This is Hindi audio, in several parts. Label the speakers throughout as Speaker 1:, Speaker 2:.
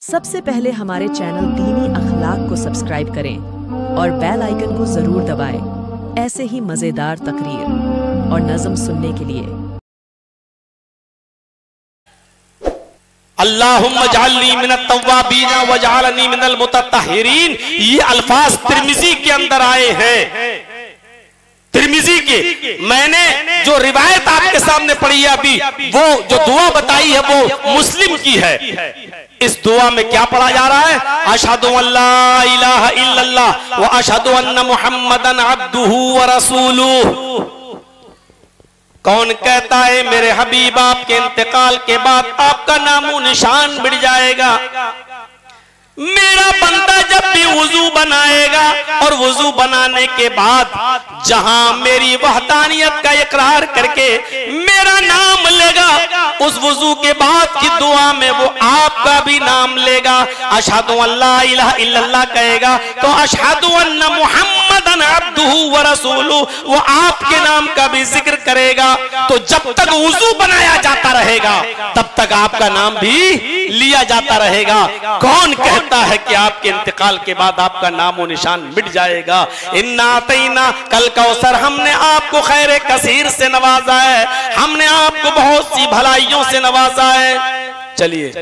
Speaker 1: सबसे पहले हमारे चैनल दीनी अखलाक को सब्सक्राइब करें और बेल आइकन को जरूर दबाएं। ऐसे ही मजेदार तकरीर और नज़म सुनने के लिए।
Speaker 2: अल्लाहुम्मा जअलनी मिनत तव्वाबीन वजअलनी मिनल मुतत्तहिरीन, ये अल्फाज तिर्मिजी के अंदर आए हैं। तिर्मिजी के मैंने जो रिवायत आपके सामने पढ़ी है अभी, वो जो दुआ बताई है वो मुस्लिम की है। इस दुआ में क्या पढ़ा जा रहा है? अशहदु अल्ला इलाहा इल्लल्लाह व अशहदु अन्न मुहम्मदन अब्दुहु व रसूलुहु। कौन कहता है मेरे हबीब आपके इंतकाल के बाद आपका नामो निशान मिट जाएगा। मेरा बंदा जब भी वुजू बनाएगा और वुजू बनाने के बाद जहां मेरी वहदानियत का इकरार करके मेरा नाम लेगा, उस वुजू के बाद की दुआ में वो आपका भी नाम लेगा। अशहदु अल्ला इलाहा इल्लल्लाह कहेगा तो अशहदु अन्न मुहम्मदन अब्दुहु व रसूलुहु, वो आपके नाम का भी जिक्र करेगा। तो जब तक वुजू बनाया जाता रहेगा तब तक आपका नाम भी लिया जाता रहेगा। कौन कहता है कि आपके इंतकाल के बाद आपका नामो निशान मिट जाएगा? इन्ना अतैना कल कौसर, हमने आपको खैर कसीर से नवाजा है, हमने आपको बहुत सी भलाइयों से नवाजा है। चलिए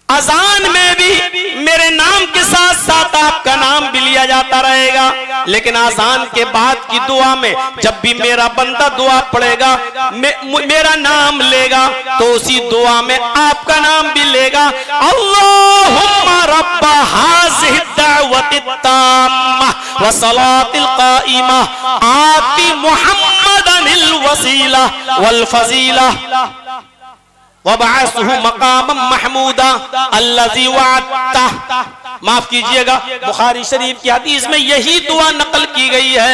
Speaker 2: अजान में भी मेरे नाम के साथ साथ आपका नाम भी लिया जाता रहेगा, लेकिन अजान के बाद की दुआ में जब भी मेरा बंदा दुआ पढ़ेगा मेरा नाम लेगा तो उसी दुआ में आपका नाम भी लेगा। अल्लाहुम्मा रब्बा हाज़िहि दावतित ताम्मा व सलातिल काइमा आति मुहम्मदनिल वसीला वल फजीला वबअसहु मकामम महमूदा अल्लज़ी वअदता। माफ कीजिएगा, बुखारी शरीफ की हदीस में यही दुआ नकल की गई है।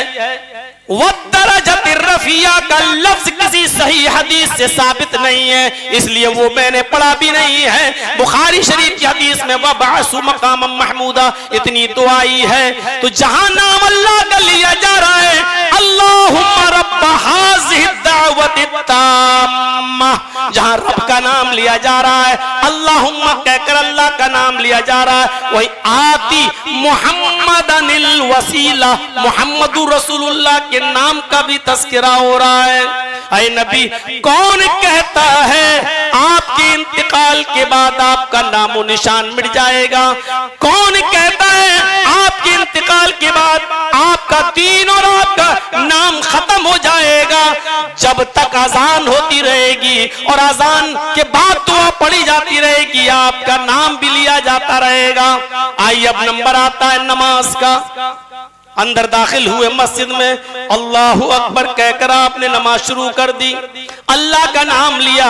Speaker 2: वद्दरजतिर रफिया का लफ्ज किसी सही हदीस से साबित नहीं है, इसलिए वो मैंने पढ़ा भी नहीं है। बुखारी शरीफ की हदीस में वबअसहु मकामम महमूदा इतनी दुआ आई है। तो जहां नाम अल्लाह का लिया जा रहा है, अल्लाहुम्मा रब्बा हाज़िहि दावतित ताम्मा, जहां रब का नाम लिया जा रहा है, अल्लाहुम्मा कहकर अल्लाह का नाम लिया जा रहा है, वही आती मुहम्मदनिल वसीला, मुहम्मदुर रसूलुल्लाह के नाम का भी तस्करा हो रहा है। ऐ नबी, कौन कहता है आपके इंतकाल के बाद आपका नामो निशान मिट जाएगा? कौन कहता है आपके इंतकाल के बाद आपका दीन और आपका नाम खत्म हो जाएगा? जब तक अजान होती रहेगी और अजान के बाद दुआ पढ़ी जाती रहेगी, आपका नाम भी लिया जाता रहेगा। आइए अब नंबर आता है नमाज का। अंदर दाखिल हुए मस्जिद में, अल्लाहु अकबर कहकर आपने नमाज शुरू कर दी, अल्लाह का नाम लिया,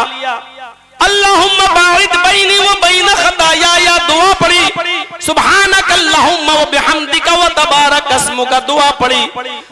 Speaker 2: अल्लाहुम्मा बारिद बैनी व बैन खताया, या दुआ पढ़ी, सुब्हानक अल्लाहुम्मा व बिहम्दिका व तबारक अस्मुका दुआ पढ़ी,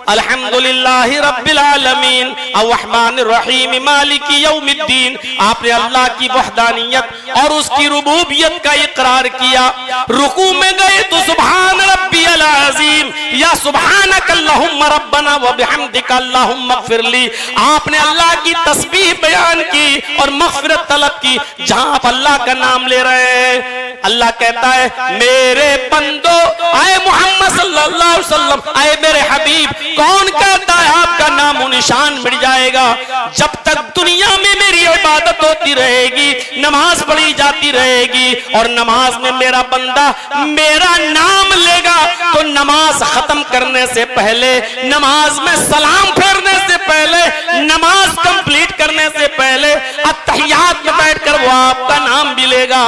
Speaker 2: अल्हम्दुलिल्लाहि रब्बिल आलमीन अर्रहमानिर रहीम मालिकी यौमिद्दीन। आपने अल्लाह की वहदानियत और उसकी रुबूबियत का इकरार किया। रुकू में गए तो सुब्हान रब्बियल अज़ीम या सुब्हानक अल्लाहुम्मा रब्बना व बिहम्दिका अल्लाहुम्मा इग़फिरली। आपने अल्लाह की तस्बीह बयान की और मग़फ़िरत तलब की। जहां आप अल्लाह का नाम ले रहे हैं, अल्लाह कहता है मेरे बंदो, आए मोहम्मद सल्लल्लाहु अलैहि वसल्लम, आए मेरे हबीब, कौन कहता है आपका नामो निशान मिट जाएगा? जब तक दुनिया में मेरी इबादत होती रहेगी, नमाज पढ़ी जाती रहेगी और नमाज में मेरा बंदा मेरा नाम लेगा, तो नमाज खत्म करने से पहले, नमाज में सलाम फेरने से पहले, नमाज कंप्लीट करने से पहले अत्तहियात में बैठकर वो आपका नाम भी लेगा।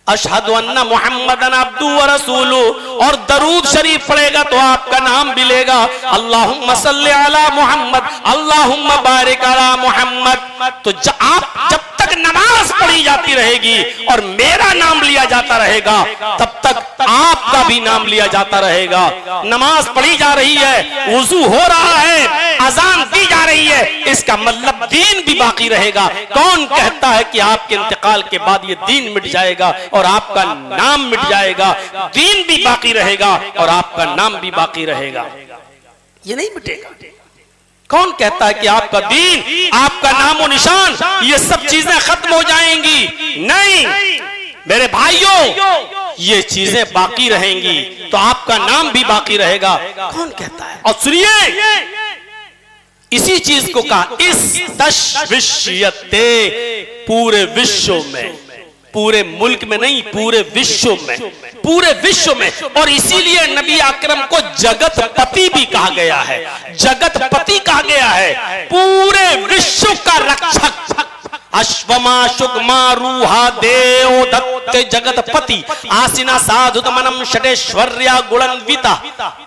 Speaker 2: अशहदु अन्ना मुहम्मदन अब्दुहु व रसूलुहु, और दरूद शरीफ पढ़ेगा तो आपका नाम भी लेगा, अल्लाहुम्मा सल्ली अला मुहम्मद अल्लाहुम्मा बारिक अला मुहम्मद। तो जब तक नमाज पढ़ी जाती रहेगी और मेरा नाम लिया जाता रहेगा, तब तक आपका भी नाम लिया जाता रहेगा। नमाज पढ़ी जा रही है, वुजू हो रहा है, अजान दी जा रही है, इसका मतलब दीन भी बाकी रहेगा। कौन कहता है कि आपके इंतकाल के बाद ये दीन मिट जाएगा और आपका नाम मिट जाएगा? दीन भी बाकी रहेगा और आपका नाम भी बाकी रहेगा, ये नहीं मिटेगा। कौन कहता है कि आपका दीन, आपका नामो निशान, ये सब चीजें खत्म हो जाएंगी? नहीं, मेरे भाइयों, ये चीजें बाकी रहेंगी तो आपका नाम भी बाकी रहेगा। कौन कहता है? और सुनिए, इसी चीज को कहा इस तशविशियते, पूरे विश्व में, पूरे मुल्क में नहीं, पूरे विश्व में, पूरे विश्व में। और इसीलिए नबी अकरम को जगतपति भी कहा गया है, जगतपति कहा गया है, पूरे विश्व का रक्षक। अश्वमा शुगमा रूहा देव दत्त जगतपति आसिना साधु तमनम षटेश्वर्या गुणन्विता।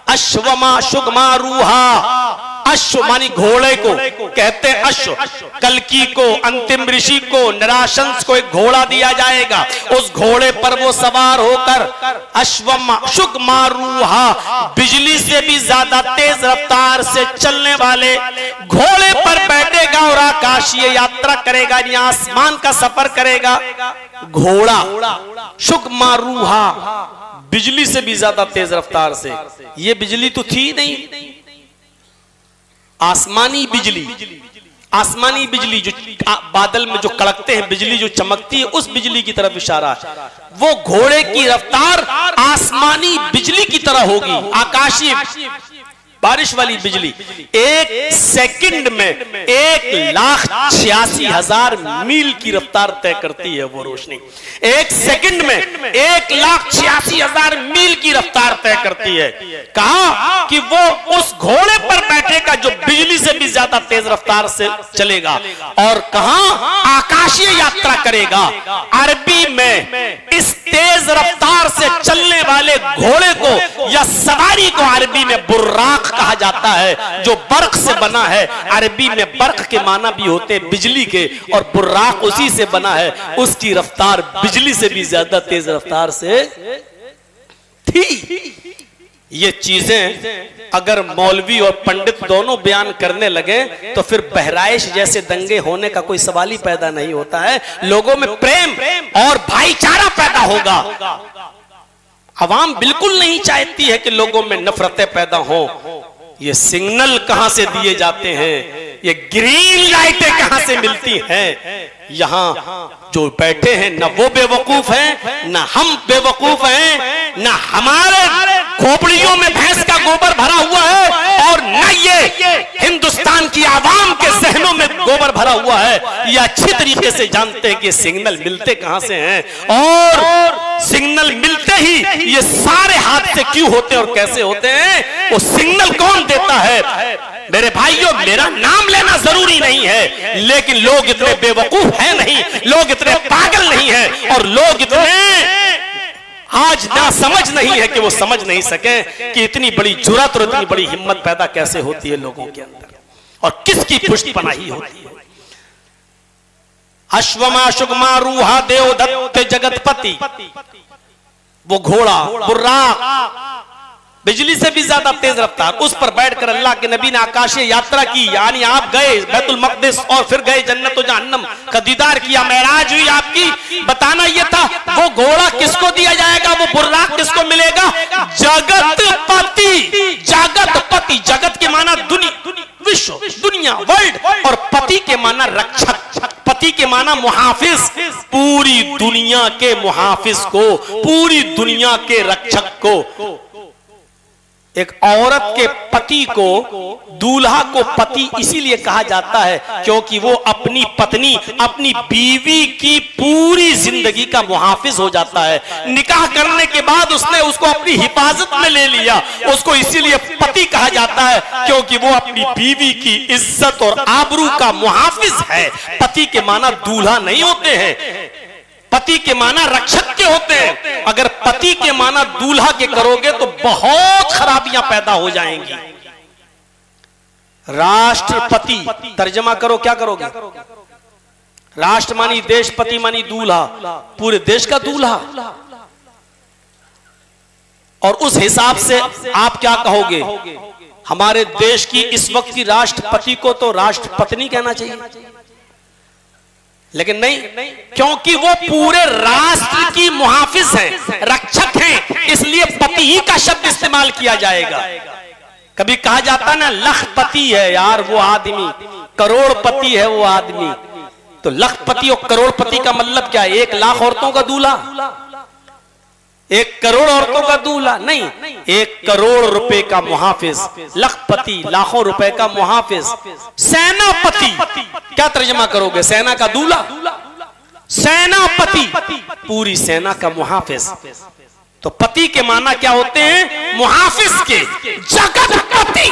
Speaker 2: अश्वमा शुगमा रूहा, अश्व मानी घोड़े को कहते हैं अश्व। कल्कि को, अंतिम ऋषि को, निराशंस को एक घोड़ा दिया जाएगा, उस घोड़े पर वो सवार होकर अश्वमा शुगमा रूहा, बिजली से भी ज्यादा तेज रफ्तार से चलने वाले घोड़े पर बैठेगा और आकाशीय यात्रा करेगा, आसमान का सफर करेगा। घोड़ा शुगमा रूहा, बिजली से भी ज्यादा तेज रफ्तार से। ये बिजली तो थी नहीं, आसमानी बिजली, आसमानी बिजली जो बादल में जो कड़कते हैं, बिजली जो चमकती है, उस बिजली की तरफ इशारा है। वो घोड़े की रफ्तार आसमानी बिजली की तरह होगी, आकाशीय बारिश वाली बिजली। एक सेकंड में 1,86,000 मील की रफ्तार तय करती है वो रोशनी। एक सेकंड में 1,86,000 मील की रफ्तार तय करती है। कहा कि वो उस घोड़े पर बैठेगा जो बिजली से भी ज्यादा तेज रफ्तार से चलेगा, और कहा आकाशीय यात्रा करेगा। अरबी में इस तेज रफ्तार से चलने वाले घोड़े को या सवारी को अरबी में बुर्राक कहा जाता है, जो बर्क से बना है। अरबी में बर्क के माना भी होते बिजली के, और बुर्राक उसी से बना है। उसकी रफ्तार बिजली से भी ज्यादा तेज रफ्तार से थी। ये चीजें अगर मौलवी और पंडित दोनों बयान करने लगे तो फिर बहराइश जैसे दंगे होने का कोई सवाल ही पैदा नहीं होता है। लोगों में प्रेम और भाईचारा पैदा होगा। अवाम बिल्कुल नहीं चाहती है कि लोगों में नफरतें पैदा हो। ये सिग्नल कहां से दिए जाते हैं, ये ग्रीन लाइटें कहां से मिलती हैं? यहां जो बैठे हैं न वो बेवकूफ हैं, न हम बेवकूफ हैं, न हमारे खोपड़ियों में भैंस का गोबर भरा हुआ है, और न ये हिंदुस्तान की आवाम के जहनों में गोबर भरा हुआ है। ये अच्छी तरीके से जानते हैं कि सिग्नल मिलते कहां से हैं, और सिग्नल मिलते ही ये सारे हादसे क्यों होते और कैसे होते हैं, वो सिग्नल कौन देता है? मेरे भाइयों, मेरा नाम लेना जरूरी नहीं है, लेकिन लोग इतने बेवकूफ हैं नहीं, लोग इतने पागल नहीं हैं, और लोग इतने आज ना समझ नहीं है कि वो समझ नहीं सके कि इतनी बड़ी जुर्रत और इतनी बड़ी हिम्मत पैदा कैसे होती है लोगों के अंदर, और किसकी पुष्टपनाही होती है। अश्वमा शुगमा रूहा देव दत्त जगतपति, वो घोड़ा बुर्राक, बिजली से भी ज्यादा तेज रफ्तार, उस पर बैठकर अल्लाह के नबी ने आकाशीय यात्रा की। यानी आप गए बैतुल मक़दिस और फिर गए जन्नत और जहन्नम का दीदार किया, मेराज हुई आपकी। बताना यह था वो घोड़ा किसको दिया जाएगा, वो बुर्राक किसको मिलेगा? जगतपति। जगतपति, जगत के माना विश्व, दुनिया, वर्ल्ड, और पति के माना रक्षक, पति के माना मुहाफिज। पूरी दुनिया के मुहाफिज को, पूरी दुनिया के रक्षक को। एक औरत के पति को, दूल्हा को पति इसीलिए कहा जाता है क्योंकि वो अपनी पत्नी, अपनी बीवी की पूरी जिंदगी का मुहाफिज हो जाता है। निकाह करने के बाद उसने उसको अपनी हिफाजत में ले लिया, उसको इसीलिए पति कहा जाता है क्योंकि वो अपनी बीवी की इज्जत और आबरू का मुहाफिज है। पति के माना दूल्हा नहीं होते हैं, पति के माना रक्षक के होते हैं। अगर पति के माना दूल्हा के करोगे तो बहुत खराबियां पैदा हो जाएंगी। राष्ट्रपति, तर्जमा करो, क्या करोगे? राष्ट्र मानी देश, पति मानी दूल्हा, पूरे देश का दूल्हा। और उस हिसाब से आप क्या कहोगे? हमारे देश की इस वक्त की राष्ट्रपति को तो राष्ट्रपत्नी कहना चाहिए, लेकिन नहीं, क्योंकि वो पूरे राष्ट्र की मुहाफिज हैं, रक्षक हैं, इसलिए पति ही का शब्द इस्तेमाल किया जाएगा। कभी कहा जाता ना लखपति है यार वो आदमी, करोड़पति है वो आदमी, तो लखपति और करोड़पति का मतलब क्या है? 1 लाख औरतों का दूल्हा, 1 करोड़ औरतों का दूल्हा नहीं, 1 करोड़ रुपए का मुहाफिज। लखपति लाखों रुपए का मुहाफिज। सेनापति क्या तर्जमा करोगे? सेना का दूल्हा, सेनापति पूरी सेना का मुहाफिज। तो पति के माना क्या होते हैं? मुहाफिज के, जगतपति।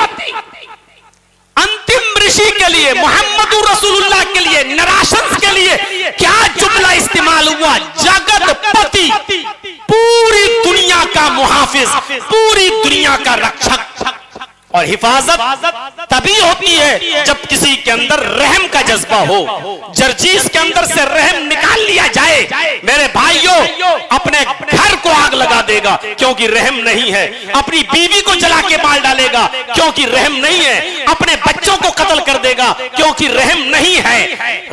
Speaker 2: अंतिम ऋषि के लिए, मोहम्मद रसूलुल्लाह के लिए, नराशंस के लिए क्या जुमला इस्तेमाल हुआ? जगतपति, पूरी दुनिया का मुहाफिज, पूरी दुनिया का रक्षक। और हिफाजत तभी होती है जब किसी के अंदर रहम का जज्बा हो। जर्जीस के अंदर से रहम निकाल लिया जाए, मेरे भाइयों, अपने घर को आग लगा देगा क्योंकि रहम नहीं है। अपनी बीवी को जला के मार डालेगा क्योंकि रहम नहीं है। अपने बच्चों को कत्ल कर देगा क्योंकि रहम नहीं है।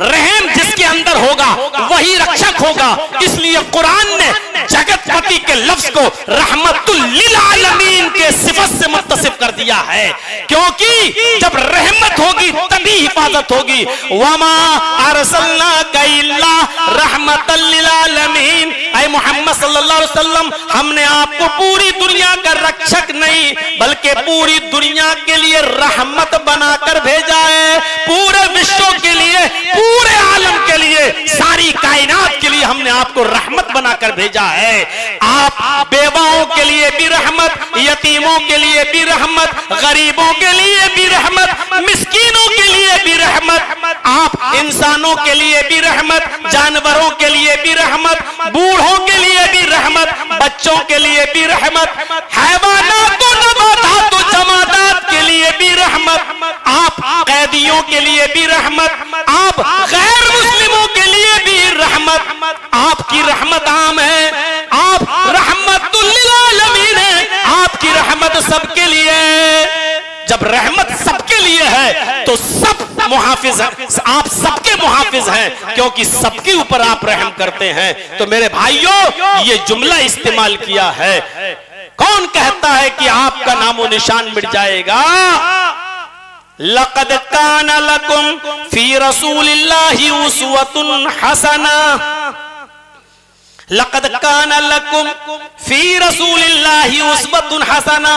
Speaker 2: रहम जिसके अंदर होगा वही रक्षक होगा। इसलिए कुरान ने जगतपति के लफ्ज को रहमतुल लिल आलमीन के सिफत से मुत्तसिफ कर दिया है, क्योंकि जब रहमत होगी तभी हिफाजत होगी। वमा अरसलनाका इल्ला रहमतल लिल आलमीन, ऐ मोहम्मद सल्लल्लाहु अलैहि वसल्लम, हमने आपको पूरी दुनिया का रक्षक नहीं बल्कि पूरी दुनिया के लिए रहमत बनाकर भेजा है। पूरे विश्व के लिए, पूरे आलम के लिए, सारी कायनात के लिए हमने आपको रहमत बनाकर भेजा है। आप बेवाओं के लिए भी रहमत, यतीमों के लिए भी रहमत, गरीबों के लिए भी रहमत, मिस्कीनों के लिए भी रहमत, आप इंसानों के लिए भी रहमत, जानवरों के लिए भी रहमत, बूढ़ों के लिए भी रहमत, बच्चों के लिए भी रहमत, हैवानात व नबातात व जमादात के लिए भी रहमत, आप कैदियों के लिए भी रहमत, आप गैर मुस्लिमों के लिए भी रहमत। आपकी रहमत आम है, आप रहमतुल लिल आलमीन है, आपकी रहमत सबके लिए है। जब रहमत सबके लिए है तो सब मुहाफिज हैं, आप सबके मुहाफिज हैं क्योंकि सबके ऊपर आप रहम करते हैं। तो मेरे भाइयों, ये जुमला इस्तेमाल किया है। कौन कहता है कि आपका नामो निशान मिट जाएगा? लक़द कान लकुम फी रसूलिल्लाहि उस्वतुन हसना, लक़द कान लकुम फी रसूलिल्लाहि उस्वतुन हसना।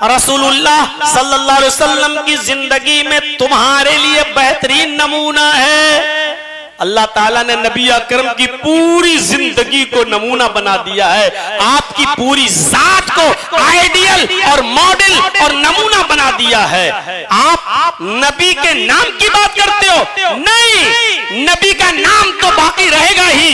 Speaker 2: रसूलुल्लाह सल्लल्लाहु अलैहि वसल्लम की जिंदगी में तुम्हारे लिए बेहतरीन नमूना है। अल्लाह ताला ने नबी अकरम की पूरी जिंदगी को नमूना बना दिया है। आपकी पूरी जात को आइडियल और मॉडल और नमूना बना दिया है। आप नबी के नाम की बात करते हो? नहीं, नबी का नाम तो बाकी रहेगा ही।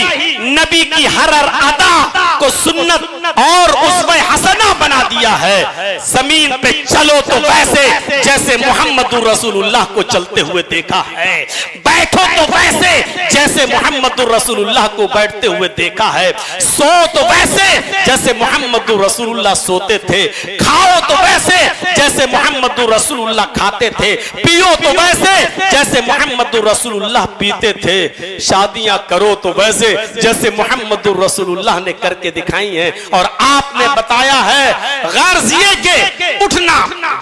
Speaker 2: नबी की हर अदा को सुन्नत और उसवे हसना बना दिया है। जमीन पे चलो तो वैसे जैसे मोहम्मद रसूलुल्लाह को चलते हुए देखा है, बैठो तो वैसे जैसे मोहम्मद रसूलुल्लाह को बैठते हुए देखा है, सो तो वैसे जैसे मोहम्मद रसूलुल्लाह सोते थे, खाओ तो वैसे जैसे मोहम्मद रसूलुल्लाह खाते थे, पियो तो वैसे जैसे मोहम्मद रसूलुल्लाह पीते थे, शादियां करो तो वैसे जैसे मोहम्मद रसूलुल्लाह ने करके दिखाई है। और आपने बताया है गर्ज ये के उठना,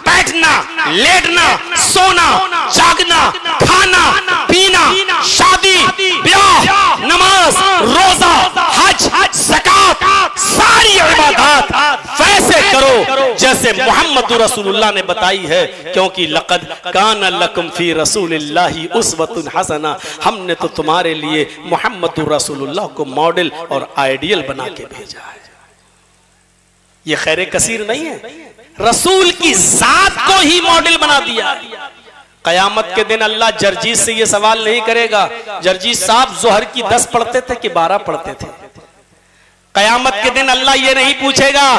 Speaker 2: बैठना, लेटना, सोना, जागना, खाना, पीना, शादी, ब्याह, नमाज, रोजा, हज, ज़कात, सारी इबादत वैसे करो जैसे मोहम्मद रसूलुल्लाह ने बताई है, क्योंकि लक़द कान लकुम फी रसूलिल्लाहि उस्वतुन हसना, हमने तो तुम्हारे लिए मोहम्मद रसूलुल्लाह को मॉडल और आइडियल बना के भेजा है। ये खैर कसीर नहीं है, रसूल की जात को ही मॉडल बना दिया। कयामत के दिन अल्लाह जर्जीस से ये सवाल नहीं करेगा, जर्जीस साहब जोहर की 10 पढ़ते थे कि 12 पढ़ते थे। कयामत के दिन अल्लाह ये नहीं पूछेगा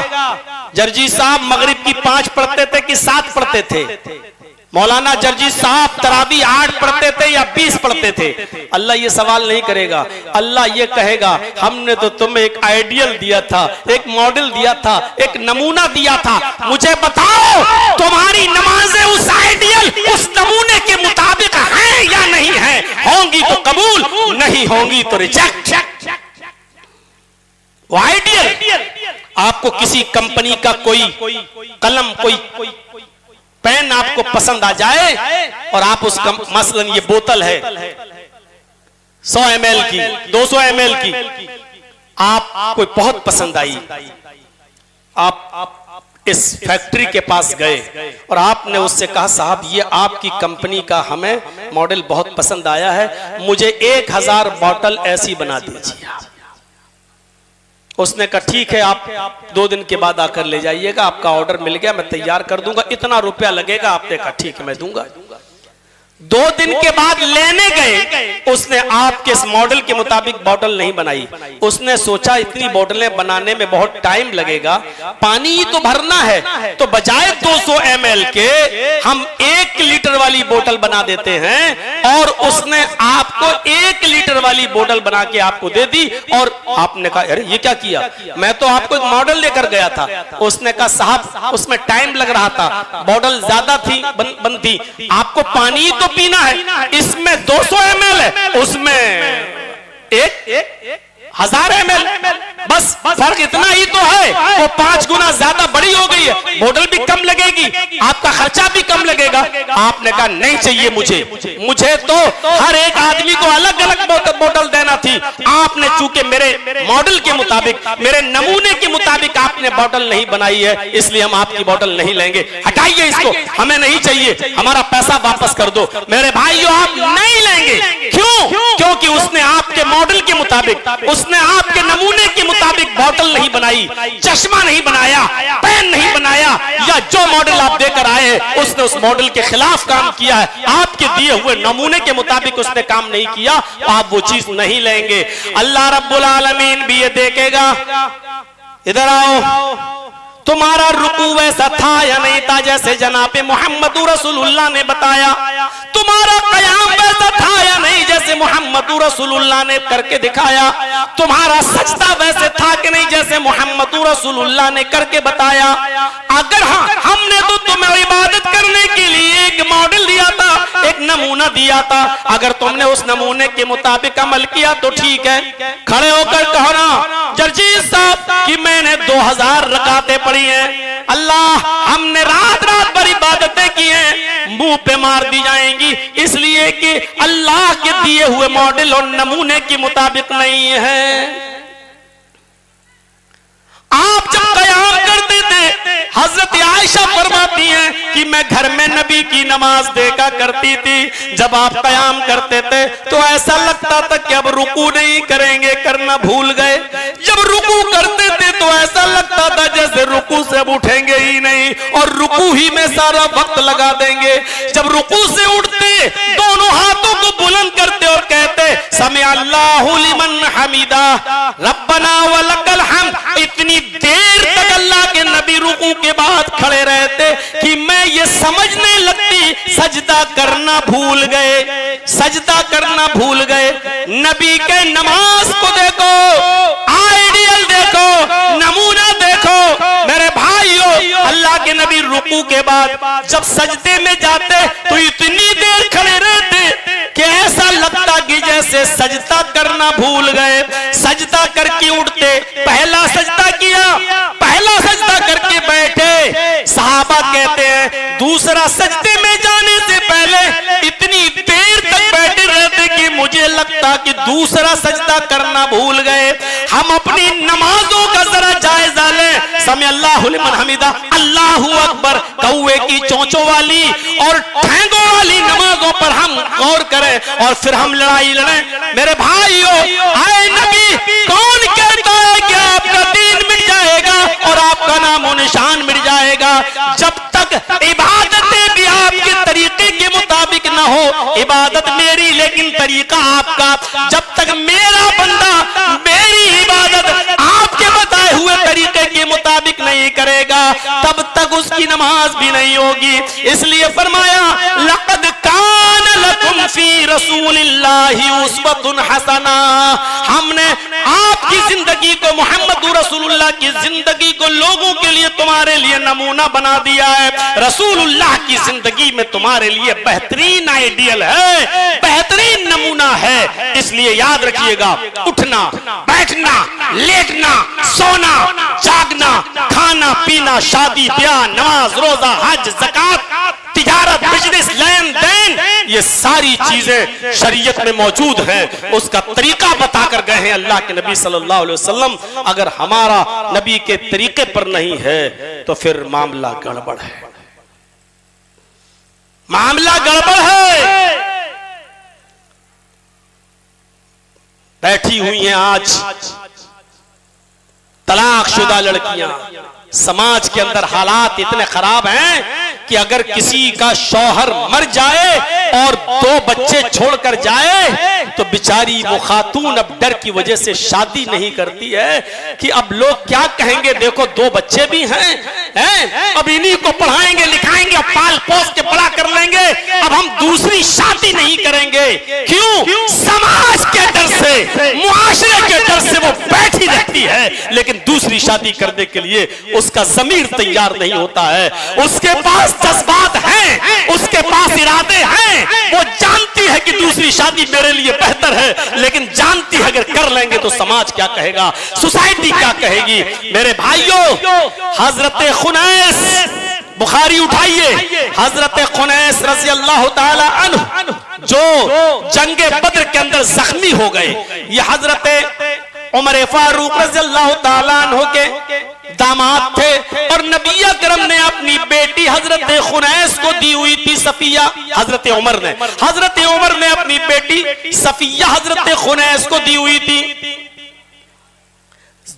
Speaker 2: जर्जीस साहब मगरिब की 5 पढ़ते थे कि 7 पढ़ते थे, मौलाना जर्जीस साहब तरावी 8 पढ़ते थे या 20 पढ़ते थे। अल्लाह ये सवाल नहीं करेगा। अल्लाह ये कहेगा हमने तो तुम्हें एक आइडियल दिया था, एक मॉडल दिया था, एक नमूना दिया था, मुझे बताओ तुम्हारी नमाजें उस आइडियल, उस नमूने के मुताबिक हैं या नहीं है? होंगी तो कबूल, नहीं होंगी तो रिजेक्ट। वो आइडियल, आपको किसी कंपनी का कोई कलम, कोई पेन आपको पसंद आ जाए और आप उस मसलन ये बोतल है 100 ml की, 200 ml की, आप कोई बहुत पसंद आई, आप इस फैक्ट्री के पास गए और आपने उससे कहा साहब ये आपकी कंपनी का हमें मॉडल बहुत पसंद आया है, मुझे 1000 बॉटल ऐसी बना दीजिए। उसने कहा ठीक है, आप 2 दिन के बाद आकर ले जाइएगा, आपका ऑर्डर मिल गया, मैं तैयार कर दूंगा, इतना रुपया लगेगा। आपने कहा ठीक है मैं दूंगा। 2 दिन के बाद लेने गए, उसने आपके इस मॉडल के मुताबिक बोतल नहीं बनाई। उसने सोचा इतनी बोतलें बनाने में बहुत टाइम लगेगा, पानी ही तो भरना है, तो बजाय 200 ml के हम 1 लीटर वाली बोतल बना देते हैं। और उसने आपको 1 लीटर वाली बोतल बना के आपको दे दी। और आपने कहा अरे ये क्या किया, मैं तो आपको एक मॉडल लेकर गया था। उसने कहा साहब उसमें टाइम लग रहा था, बोतल ज्यादा थी बनती, आपको पानी तो पीना है, इसमें 200 ml है, उसमें 1000 ml, बस फर्क इतना ही तो है, वो 5 गुना ज्यादा बड़ी हो गई है, बोतल भी कम लगेगी, आपका खर्चा भी कम लगेगा। आपने कहा नहीं चाहिए मुझे तो हर एक आदमी को अलग अलग बोतल देना थी। आपने चूंकि मेरे मॉडल के मुताबिक, मेरे नमूने के मुताबिक आपने बोतल नहीं बनाई है, इसलिए हम आपकी बोतल नहीं लेंगे, हटाइए इसको, हमें नहीं चाहिए, हमारा पैसा वापस कर दो। मेरे भाइयों आप नहीं लेंगे, क्यों? क्योंकि उसने आपके मॉडल के मुताबिक, उसने आपके नमूने के मुताबिक बोतल नहीं बनाई, चश्मा नहीं बनाया, पेन नहीं बनाया, या जो मॉडल आप देकर आए हैं उसने उस मॉडल के खिलाफ काम किया है, आपके दिए हुए नमूने के मुताबिक उसने काम नहीं किया, आप वो चीज नहीं लेंगे। अल्लाह रब्बुल आलमीन भी ये देखेगा। इधर आओ, तुम्हारा रुकू वैसा था या नहीं था जैसे जनाबे मोहम्मद रसूलुल्लाह ने बताया? तुम्हारा कयाम वैसा था या नहीं जैसे मोहम्मद रसूलुल्लाह ने करके दिखाया? तुम्हारा सजदा वैसे था कि नहीं जैसे मोहम्मद रसूलुल्लाह ने करके बताया? अगर हाँ, हमने तो तुम्हें इबादत करने के लिए एक मॉडल दिया था, एक नमूना दिया था, अगर तुमने उस नमूने के मुताबिक अमल किया तो ठीक है। खड़े होकर कहो ना जर्जीज साहब कि मैंने 2000 रकातें पढ़ी हैं, अल्लाह हमने रात रात भर इबादतें की हैं, मुंह पे मार दी जाएंगी, इसलिए कि अल्लाह के दिए हुए मॉडल और नमूने के मुताबिक नहीं है। आप जब कयाम करते थे, हजरत आयशा फरमाती हैं कि मैं घर में नबी की नमाज देखा करती थी, जब आप कयाम करते थे तो ऐसा लगता था कि अब रुकू नहीं करेंगे, करना भूल गए। जब रुकू करते थे तो ऐसा लगता था जैसे रुकू से अब उठेंगे ही नहीं और रुकू ही में सारा वक्त लगा देंगे। जब रुकू से उठते, दोनों हाथों को बुलंद करते और कहते समी अल्लाहु लिमन हमीदा रब्बना वलकल हम्द, इतनी देर तक अल्लाह के नबी रुकू के बाद खड़े रहते कि मैं ये समझने लगती सजदा करना भूल गए, सजदा करना भूल गए। नबी के नमाज को देखो, आइडियल देखो, नमूना देखो मेरे भाइयों। अल्लाह के नबी रुकू के बाद जब सजदे में जाते तो इतनी देर खड़े रहते कि ऐसा लगता कि जैसे सजदा करना भूल गए। सजदा करके उठते, पहला सजदा किया, पहला सजदा करके बैठे। सहाबा कहते हैं दूसरा सजदे में जाने से पहले इतनी देर तक बैठे रहते कि मुझे लगता कि दूसरा सजदा करना भूल गए। हम अपनी नमाजों का जरा जायजा लें। समी अल्लाहु लिमन हमीदा, अल्लाहु अकबर, कौवे की चोंचों वाली और ठेंगों वाली नमाजों पर हम गौर करें और फिर हम लड़ाई लड़ें। मेरे भाइयों, आए नबी, कौन कहता है कि आपका दीन मिट जाएगा और आपका नामो निशान मिट जाएगा? जब तक इबादतें भी आपके तरीके के मुताबिक ना हो, इबादत मेरी लेकिन तरीका आपका, जब तक मेरा बंदा मेरी इबादत आपके बताए हुए तरीके के मुताबिक नहीं करेगा, तब तक उसकी नमाज भी नहीं होगी। इसलिए फरमाया लक़द कान लकुम फी रसूलिल्लाहि उस्वतुन हसना, हमने आपकी जिंदगी को, मोहम्मद रसूलुल्लाह की जिंदगी को लोगों के लिए तुम्हारे लिए नमूना बना दिया है। रसूलुल्लाह की जिंदगी में तुम्हारे लिए बेहतरीन आइडियल है, बेहतरीन नमूना है। इसलिए याद रखिएगा, उठना, बैठना, लेटना, सोना, जागना, खाना पीना, शादी ब्याह, नमाज रोजा, हज, ज़कात, तिजारत, बिजनेस, लेन देन, ये सारी चीजें शरीयत में मौजूद हैं, उसका तरीका बताकर गए हैं अल्लाह के नबी सल्लल्लाहु अलैहि वसल्लम। अगर हमारा नबी के तरीके पर नहीं है तो फिर मामला गड़बड़ है, मामला गड़बड़ है। बैठी हुई हैं आज तलाकशुदा लड़कियां, समाज के अंदर हालात इतने खराब हैं कि अगर किसी का शौहर मर जाए और 2 बच्चे छोड़कर जाए तो बेचारी वो खातून अब डर की वजह से शादी नहीं करती है कि अब लोग क्या कहेंगे, देखो 2 बच्चे भी हैं, अब इन्हीं को पढ़ाएंगे लिखाएंगे, पाल पोस के बड़ा कर लेंगे, अब हम दूसरी शादी नहीं करेंगे। क्यों? समाज के डर से, मुआशरे के डर से वो बैठी रहती है, लेकिन दूसरी शादी करने के लिए उसका ज़मीर तैयार नहीं होता है। उसके पास जज्बात हैं, उसके पास इरादे हैं, वो जानती है कि दूसरी शादी मेरे लिए बेहतर है, लेकिन जानती है अगर कर लेंगे तो समाज क्या कहेगा, सोसाइटी क्या कहेगी। मेरे भाइयों, हजरत खुनैस, बुखारी उठाइए, हजरत खुनैस रज़ी अल्लाह ताला अन्हु जो जंगे बद्र के अंदर जख्मी हो गए, ये हजरत उमर फारूक रज़ी अल्लाह ताला अन्हु के दामाद थे और नबी अकरम ने अपनी बेटी हजरत खुनैस को दी हुई थी सफिया। हजरत उमर ने अपनी बेटी सफिया हजरत खुनैस को दी हुई थी।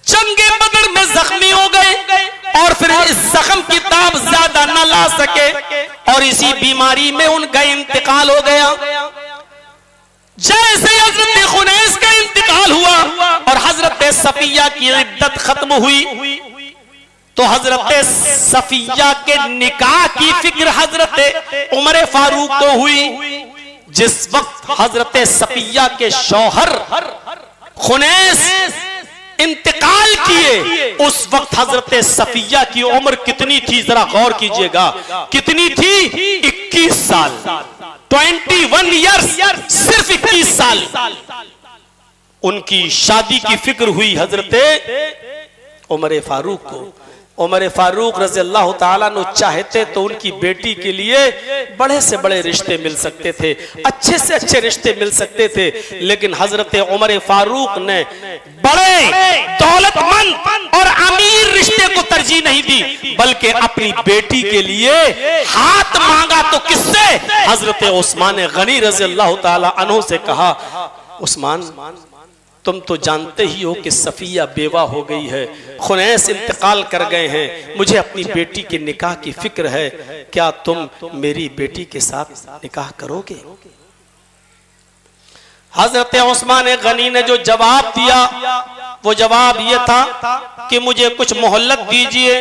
Speaker 2: जंगे बदर में जख्मी हो गए और फिर इस जख्म की ताब ज्यादा न ला सके और इसी बीमारी में उनका इंतकाल हो गया। जैसे हजरत खुनैस का इंतकाल हुआ और हजरत सफिया की इद्दत खत्म हुई तो हजरत सफिया के निकाह की फिक्र हजरत उमर फारूक को हुई। जिस वक्त हजरत सफिया के शौहर खुनैस इंतकाल किए उस वक्त हजरत सफिया की उम्र कितनी थी, जरा गौर कीजिएगा, कितनी थी? 21 साल, 21 ईयर्स, सिर्फ 21 साल। उनकी शादी की फिक्र हुई हजरत उमर फारूक को। उमर फारूक रज़ी अल्लाह ताला अन्हु चाहते तो उनकी बेटी के लिए बड़े से बड़े रिश्ते मिल सकते थे, अच्छे से अच्छे रिश्ते मिल सकते थे, लेकिन हजरत उमर फारूक ने बड़े दौलतमंद और अमीर रिश्ते को तरजीह नहीं दी, बल्कि अपनी बेटी के लिए हाथ मांगा तो किससे? हजरत उस्मान गनी रज़ी अल्लाह ताला अन्हु से कहा, उस्मान तुम तो जानते ही हो कि सफिया बेवा हो गई है, खुनैस इंतकाल कर गए हैं, मुझे अपनी बेटी के निकाह की फिक्र है, क्या तुम मेरी बेटी के साथ निकाह करोगे? हजरत उस्मान गनी ने जो जवाब दिया वो जवाब ये था कि मुझे कुछ मोहल्लत दीजिए,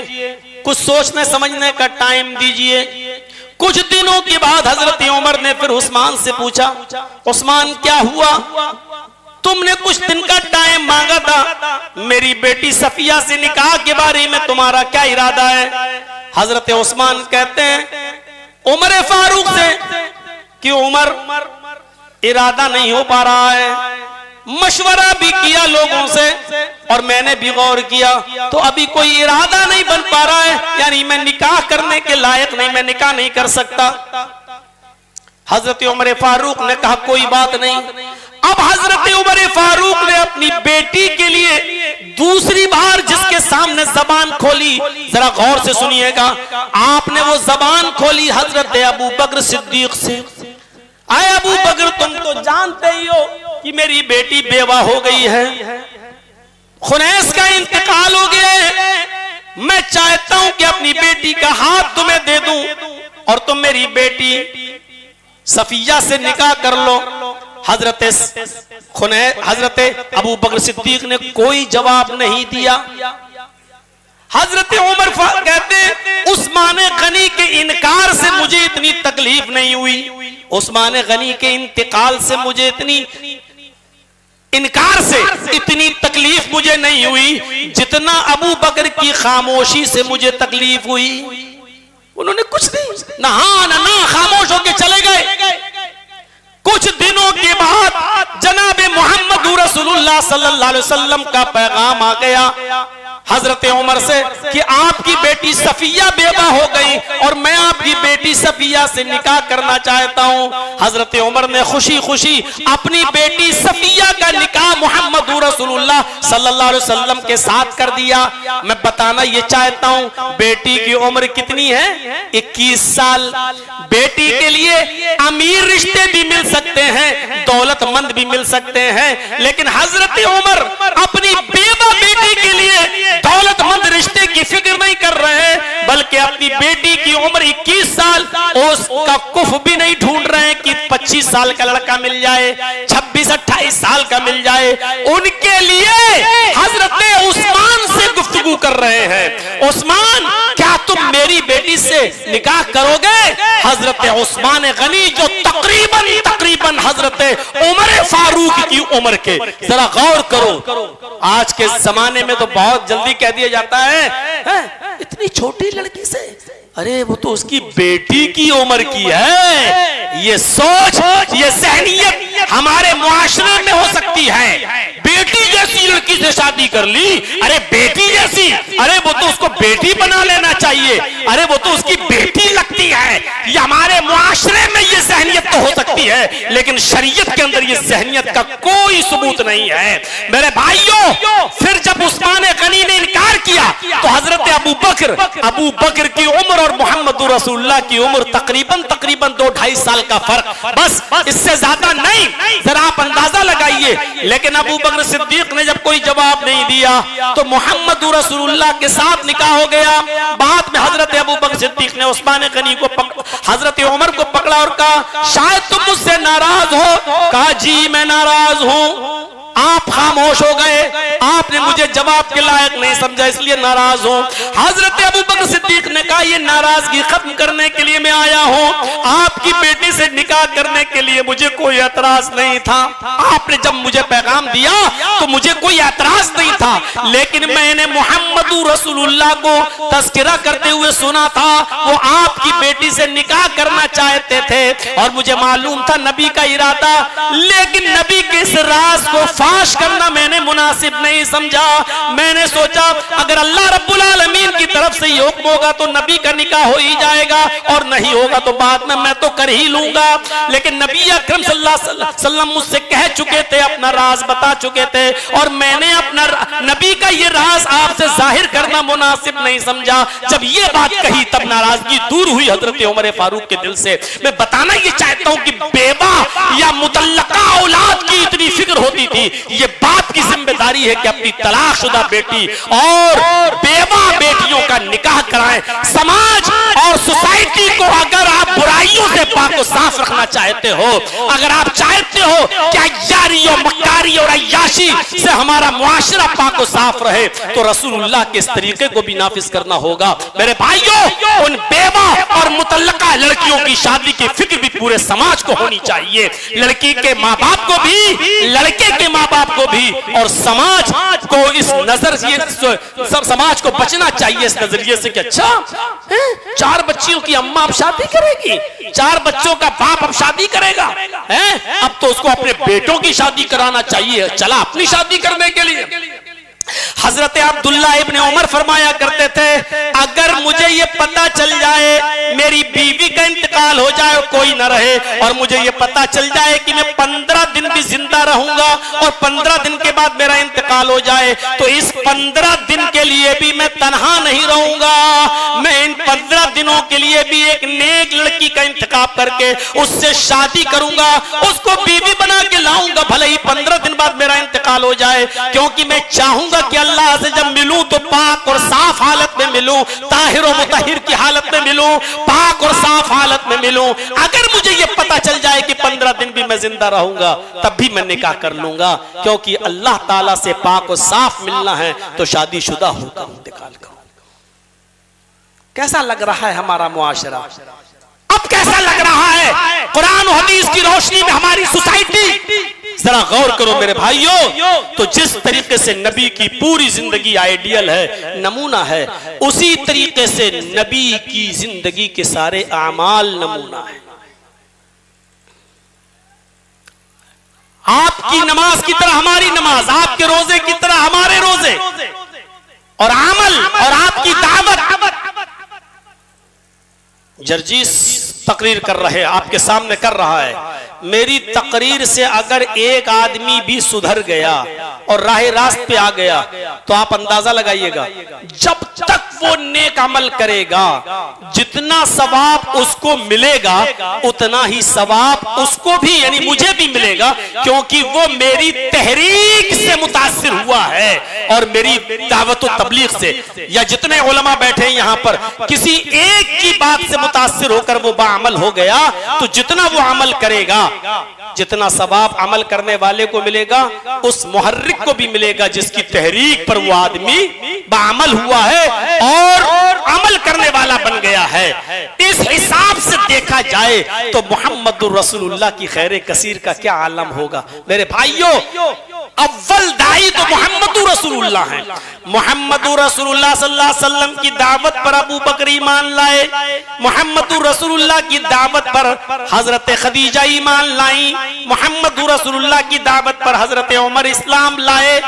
Speaker 2: कुछ सोचने समझने का टाइम दीजिए। कुछ दिनों के बाद हजरत उमर ने फिर उस्मान से पूछा, उस्मान क्या हुआ, तुमने कुछ दिन का टाइम मांगा था, मेरी बेटी सफिया से निकाह के बारे में तुम्हारा क्या इरादा है? हजरत उस्मान कहते हैं उमर फारूक से कि उमर इरादा नहीं हो पा रहा है, मशवरा भी किया लोगों से और मैंने भी गौर किया तो अभी कोई इरादा नहीं बन पा रहा है, यानी मैं निकाह करने के लायक नहीं, मैं निकाह नहीं कर सकता। हजरत उमर फारूक ने कहा कोई बात नहीं। अब हजरत उमर फारूक ने अपनी बेटी के लिए दूसरी बार जिसके सामने जबान खोली, जरा गौर से सुनिएगा, आपने वो जबान खोली हजरत अबू बकर सिद्दीक से। आए अबू बकर, तुम तो जानते ही हो कि मेरी बेटी बेवा हो गई है, खुनैस का इंतकाल हो गया है, मैं चाहता हूं कि अपनी बेटी का हाथ तुम्हें दे दूं और तुम मेरी बेटी सफिया से निकाह कर लो। हजरत अबू बकर सिद्दीक ने कोई जवाब नहीं दिया। हजरत उमर कहते उस्मान गनी के इनकार से मुझे इतनी तकलीफ नहीं हुई, उस्मान गनी के इंतकाल से मुझे इनकार से इतनी तकलीफ मुझे नहीं हुई जितना अबू बकर की खामोशी से मुझे तकलीफ हुई। उन्होंने कुछ नहीं, ना खामोश होकर चले गए। कुछ दिनों के बाद जनाब मोहम्मद रसूलुल्लाह सल्लल्लाहु अलैहि वसल्लम का पैगाम आ गया। हजरत उमर से कि आपकी बेटी सफिया बेवा हो गई और मैं आपकी बेटी सफिया से निकाह करना चाहता हूं। हजरत उमर ने खुशी खुशी अपनी बेटी सफिया का निकाह मोहम्मद रसूलुल्लाह सल्लल्लाहु अलैहि वसल्लम के साथ कर दिया। मैं बताना ये चाहता हूं बेटी की उम्र कितनी है? 21 साल। बेटी के लिए अमीर रिश्ते भी मिल सकते हैं, दौलतमंद भी मिल सकते हैं, लेकिन हजरत उमर अपनी बेवा बेटी के लिए दौलतमंद रिश्ते की फिक्र नहीं कर रहे हैं, बल्कि अपनी बेटी की उम्र 21 साल उसका कुफ भी नहीं ढूंढ रहे हैं कि 25 साल का लड़का मिल जाए, 26-28 साल का मिल जाए। उनके लिए हजरत उस्मान से गुफ्तगू कर रहे हैं, उस्मान क्या तुम मेरी बेटी से निकाह करोगे? हजरत उस्मान गनी जो तकरीबन हजरत उमर फारूक की उम्र के, जरा गौर करो। आज के जमाने में तो बहुत जल्दी कह दिया जाता है इतनी छोटी लड़की से, अरे वो तो उसकी बेटी की उम्र की है। ये सोच, ये ज़हनियत हमारे मुआशरे में हो सकती है। बेटी जैसी लड़की से शादी कर ली, अरे बेटी जैसी, अरे वो तो उसको बेटी बना लेना चाहिए, अरे वो तो उसकी बेटी लगती है। ये हमारे मुआशरे में ये ज़हनियत तो हो सकती है, लेकिन शरीयत के अंदर ये ज़हनियत का कोई सबूत नहीं है। मेरे भाइयों, फिर जब उस्मान गनी ने इनकार किया तो हजरत अबू बकर की उम्र और मोहम्मद रसूलुल्लाह की उम्र तकरीबन 2-2.5 साल का फर्क, बस इससे ज्यादा नहीं। जरा आप अंदाजा लगाइए। लेकिन अबू बकर सिद्दीक ने जब कोई जवाब नहीं दिया तो मोहम्मद रसूलुल्लाह के साथ निकाह हो गया। बाद में हजरत अबू बकर सिद्दीक ने उस्मान गनी को हजरत उमर को पकड़ा और कहा शायद तुम मुझसे नाराज हो। कहा जी मैं नाराज हूं। आप खामोश हो गए, आपने मुझे जवाब के लायक नहीं समझा, इसलिए नाराज हूं। हजरत अबू बकर सिद्दीक ने कहा ये नाराजगी खत्म करने के लिए मैं आया हूं, आपकी बेटी से निकाह करने के लिए मुझे कोई एतराज नहीं था। आपने जब मुझे पैगाम दिया तो मुझे कोई एतराज नहीं था, लेकिन मैंने मोहम्मद रसूलुल्लाह को तस्करा करते हुए सुना था, वो आपकी बेटी से निकाह करना चाहते थे और मुझे मालूम था नबी का इरादा, लेकिन नबी के इस राज को फाश करना मैंने मुनासिब नहीं समझा। मैंने सोचा अगर अल्लाह रब्बुल आलमीन की तरफ से ये हुक्म होगा तो नबी का निकाह हो ही जाएगा, और नहीं होगा तो बाद में मैं तो कर ही लूंगा। लेकिन नबी अकरम सल्लल्लाहु अलैहि वसल्लम मुझसे कह चुके थे, अपना राज बता चुके थे, और मैंने अपना नबी का ये राज आपसे जाहिर करना मुनासिब नहीं समझा। जब ये बात कही तब नाराजगी दूर हुई हजरत उमर फारूक के दिल से। मैं बताना ये चाहता हूं कि बेवा या मुतल्लका औलाद की इतनी फिक्र होती थी, ये बाप की जिम्मेदारी है कि अपनी तलाकशुदा बेटी और बेवा बेटियों का निकाह कराएं। समाज और सोसाइटी को अगर आप बुराइयों से पाक और साफ रखना चाहते हो, अगर आप चाहते हो कि अय्यारी और मक्कारी और अय्याशी से हमारा मुआशरा पाक और साफ रहे, तो रसूलुल्लाह के इस तरीके को भी नाफिज करना होगा। मेरे भाइयों, उन बेवा और मुतल्लका लड़कियों की शादी की फिक्र भी पूरे समाज को होनी चाहिए। लड़की के माँ बाप को भी, लड़के के माँ बाप को भी, और समाज को इस नजर सब समाज को बचना चाहिए इस नजरिए से कि अच्छा 4 बच्चियों की अम्मा अब शादी करेगी, 4 बच्चों का बाप अब शादी करेगा, अब तो उसको अपने बेटों की शादी कराना चाहिए, चला अपनी शादी करने के लिए। हजरत अब्दुल्ला इब्ने उमर फरमाया करते थे अगर मुझे ये पता चल जाए मेरी बीवी का इंतकाल हो जाए, कोई न रहे, और मुझे ये पता चल जाए कि मैं 15 दिन भी जिंदा रहूंगा और 15 दिन के बाद मेरा इंतकाल हो जाए, तो इस 15 दिन के लिए भी मैं तन्हा नहीं रहूंगा। मैं इन 15 दिनों के लिए भी एक नेक लड़की का इंतखाब करके उससे शादी करूंगा, उसको बीवी बना के लाऊंगा, भले ही 15 दिन बाद मेरा इंतकाल हो जाए, क्योंकि मैं चाहूंगा कि अल्लाह से जब मिलूं तो पाक और साफ हालत में मिलूं, ताहिर और मुतहिर की हालत में मिलूं, पाक और साफ हालत में मिलूं। अगर मुझे ये पता चल जाए कि 15 दिन भी मैं जिंदा रहूंगा तब भी मैं निकाह कर लूंगा, क्योंकि अल्लाह ताला से पाक और साफ मिलना है तो शादीशुदा होकर इंतकाल करो। कैसा लग रहा है हमारा मुआशरा? अब कैसा लग रहा है कुरान और हदीस की रोशनी में हमारी सोसाइटी? जरा गौर करो मेरे भाइयों। तो जिस तरीके से नबी की पूरी जिंदगी आइडियल है, नमूना है, उसी तरीके से नबी की जिंदगी के सारे आमाल नमूना है। आपकी नमाज की तरह हमारी नमाज, आपके रोजे की तरह हमारे रोजे, और अमल और आपकी दावत। जर्जीस तकरीर कर रहे, आपके सामने कर रहा है, मेरी तकरीर से अगर एक आदमी भी सुधर गया और राह रास्त पे आ गया तो आप अंदाजा लगाइएगा, जब तक वो नेक अमल करेगा जितना सवाब उसको मिलेगा उतना ही सवाब उसको भी यानी मुझे भी मिलेगा, क्योंकि वो मेरी तहरीक से मुतासिर हुआ है और मेरी दावत व तबलीग से। या जितने उलमा बैठे यहाँ पर किसी एक की बात से मुतासिर होकर वो बाअमल हो गया तो जितना वो अमल करेगा जितना सवाब अमल करने वाले को मिलेगा उस मुहर्रिक को भी मिलेगा जिसकी तहरीक पर वो आदमी बाअमल हुआ है और अमल करने वाला बन गया है। इस हिसाब से देखा जाए तो मुहम्मदुर रसूलुल्लाह की खैर कसीर का क्या आलम होगा। मेरे भाइयों, अव्वल दाई तो मुहम्मदुर रसूलुल्लाह हैं। मुहम्मदुर रसूलुल्लाह सल्लल्लाहु अलैहि वसल्लम की दावत पर अबू बकर ईमान लाए, मुहम्मदुर रसूलुल्लाह की दावत पर हजरत खदीजा ईमान लाई, मुहम्मदुर रसूलुल्लाह की दावत पर हजरत उमर इस्लाम लाए,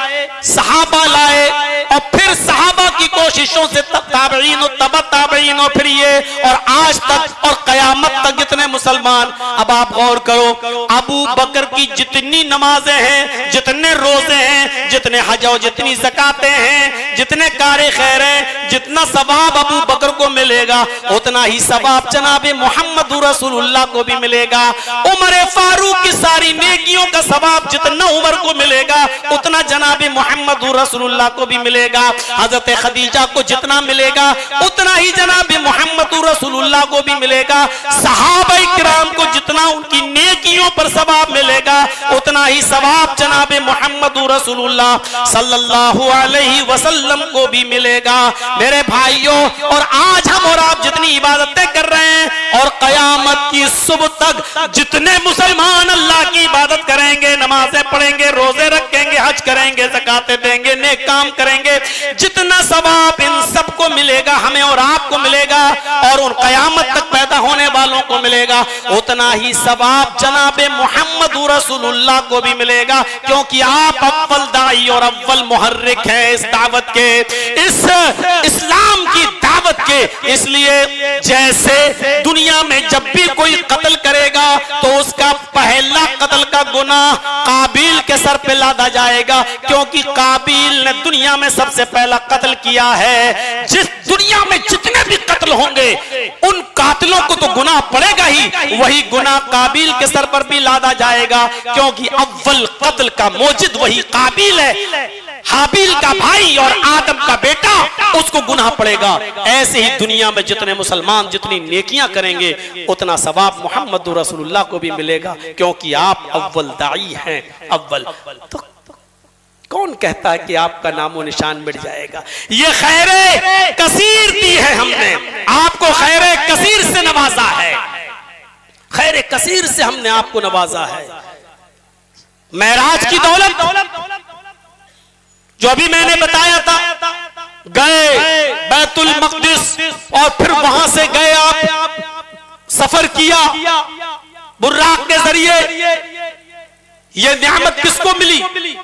Speaker 2: सहाबा लाए और फिर सहाबा की कोशिशों से ताबईन तबा ताबईन और फिर ये और आज तक और कयामत तक जितने मुसलमान। अब आप गौर करो, अबू बकर की जितनी नमाजें हैं, जितने रोजे हैं, जितने हज और जितनी ज़कातें हैं, जितने कारे खैर हैं, जितना सवाब अबू बकर को मिलेगा उतना ही सवाब जनाबे मुहम्मदुर रसूलुल्लाह को भी मिलेगा। उमर फारूक की सारी नेकियों का सवाब जितना उमर को मिलेगा उतना जनाबे मुहम्मदुर रसूलुल्लाह को भी मिलेगा। हजरत खदीजा को जितना मिलेगा उतना ही जनाबे मुहम्मदुर रसूलुल्लाह को भी मिलेगा। सहाबाए किराम को जितना उनकी नेकियों पर सवाब मिलेगा उतना ही सवाब जनाबे मुहम्मदुर रसूलुल्लाह सल्लल्लाहु अलैहि वसल्लम को भी मिलेगा। मेरे भाइयों, और आज हम और आप जितनी इबादतें कर रहे हैं और कयामत की सुबह तक जितने मुसलमान अल्लाह की इबादत करेंगे, नमाजें पढ़ेंगे, रोजे रखेंगे, हज करेंगे, ज़कातें देंगे, नेक काम करेंगे, जितना सवाब इन सबको मिलेगा हमें और आपको मिलेगा और उन कयामत तक पैदा होने वालों को मिलेगा उतना ही सवाब जनाबे मुहम्मदुर रसूलुल्लाह को भी मिलेगा, क्योंकि आप अव्वल दाई और अव्वल मुहर्रिक हैं इस दावत के, इस इस्लाम की दावत के। इसलिए जैसे दुनिया में जब भी कोई कत्ल करेगा तो उसका पहला कत्ल का गुनाह काबिल के सर पे लादा जाएगा, क्योंकि काबिल ने दुनिया में सबसे पहला कत्ल किया है। जिस दुनिया में जितने भी कत्ल होंगे उन कातिलों को तो गुनाह पड़ेगा ही, वही गुनाह काबिल के सर पर भी लादा जाएगा, क्योंकि अव्वल कत्ल का मौजिद वही काबिल है। हाबिल का भाई और आदम का बेटा, उसको गुनाह पड़ेगा। ऐसे ही दुनिया में जितने मुसलमान जितनी नेकियां करेंगे उतना सवाब मुहम्मदुर रसूलुल्लाह को भी मिलेगा, क्योंकि आप अव्वल दाई हैं। अव्वल तो कौन कहता है कि आपका नामो निशान मिट जाएगा। ये खैरे कसीर दी है हमने, आपको खैरे कसीर से नवाजा है, खैरे कसीर से हमने आपको नवाजा है। मेराज की दौलत जो अभी मैंने बताया था, गए बैतुल मक़दिस और फिर वहां से गए आप सफर किया बुर्राक के जरिए। ये नियामत किसको मिली?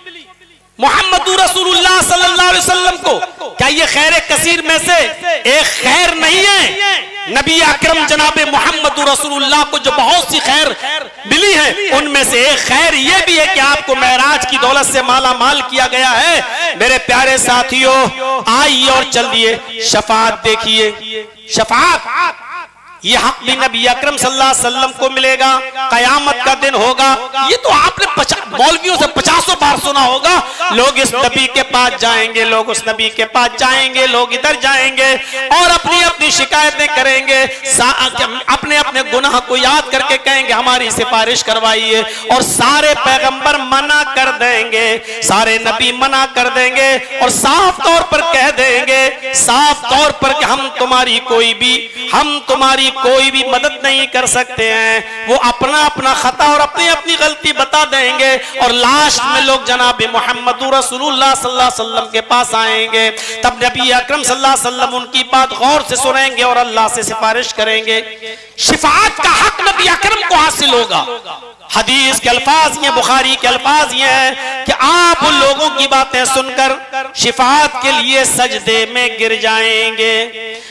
Speaker 2: मुहम्मदुर रसूलुल्लाह सल्लल्लाहु अलैहि वसल्लम को। क्या ये खैर कसीर में से एक खैर नहीं है? नबी अकरम जनाबे मुहम्मदुर रसूलुल्लाह को जो बहुत सी खैर मिली है उनमें से एक खैर ये भी है कि आपको मेराज की दौलत से माला माल किया गया है। मेरे प्यारे साथियों, आइए और चलिए शफाअत देखिए। शफाअत ये हक भी नबी अकरम सल्लल्लाहु अलैहि वसल्लम को मिलेगा, कयामत का दिन होगा। ये तो आपने मौलवियों से 50 बार सुना होगा। लोग इस नबी के पास जाएंगे, लोग उस नबी के पास जाएंगे, लोग इधर जाएंगे और अपनी अपनी शिकायतें करेंगे, अपने अपने गुनाह को याद करके कहेंगे हमारी सिफारिश करवाइए, और सारे पैगंबर मना कर देंगे, सारे नबी मना कर देंगे और साफ तौर पर कह देंगे, साफ तौर पर कि हम तुम्हारी कोई भी मदद नहीं कर सकते हैं। वो अपना अपना खता और अपनी अपनी गलती बता देंगे और लास्ट में लोग जनाब मुहम्मदुर रसूलुल्लाह सल्लल्लाहु अलैहि वसल्लम के पास आएंगे। तब नबी अकरम सल्लल्लाहु अलैहि वसल्लम उनकी बात गौर से सुनेंगे और अल्लाह से सिफारिश करेंगे। शिफाअत का हक नबी अकरम को हासिल होगा। हदीस के अल्फाज ये, बुखारी के अल्फाज ये हैं कि आप उन लोगों की बातें सुनकर शिफाअत के लिए सजदे में गिर जाएंगे।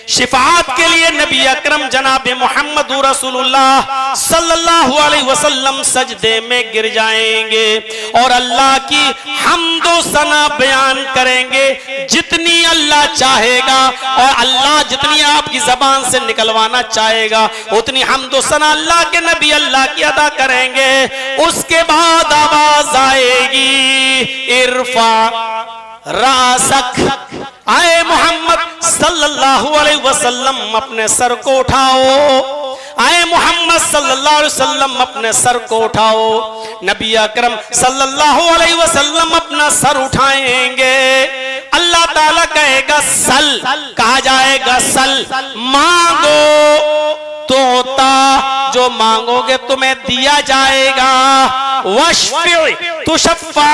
Speaker 2: शिफाअत के लिए नबी अकरम जनाब मोहम्मद रसूलुल्लाह सल्लल्लाहु अलैहि वसल्लम सजदे में गिर जाएंगे और अल्लाह की हम्दो सना बयान करेंगे जितनी अल्लाह चाहेगा, और अल्लाह जितनी आपकी जबान से निकलवाना चाहेगा उतनी हम्दो सना अल्लाह के नबी अल्लाह की अदा करेंगे। उसके बाद आवाज आएगी, इरफा रासक, आए मोहम्मद सल्लल्लाहु अलैहि वसल्लम अपने सर को उठाओ, आए मोहम्मद सल्लल्लाहु अलैहि वसल्लम अपने सर को उठाओ। नबी अकरम सल्लल्लाहु अलैहि वसल्लम अपना सर उठाएंगे। अल्लाह ताला कहेगा सल, कहा जाएगा सल, मांगो तो होता, जो मांगोगे तुम्हें दिया जाएगा। वशफी तुशफ़ा,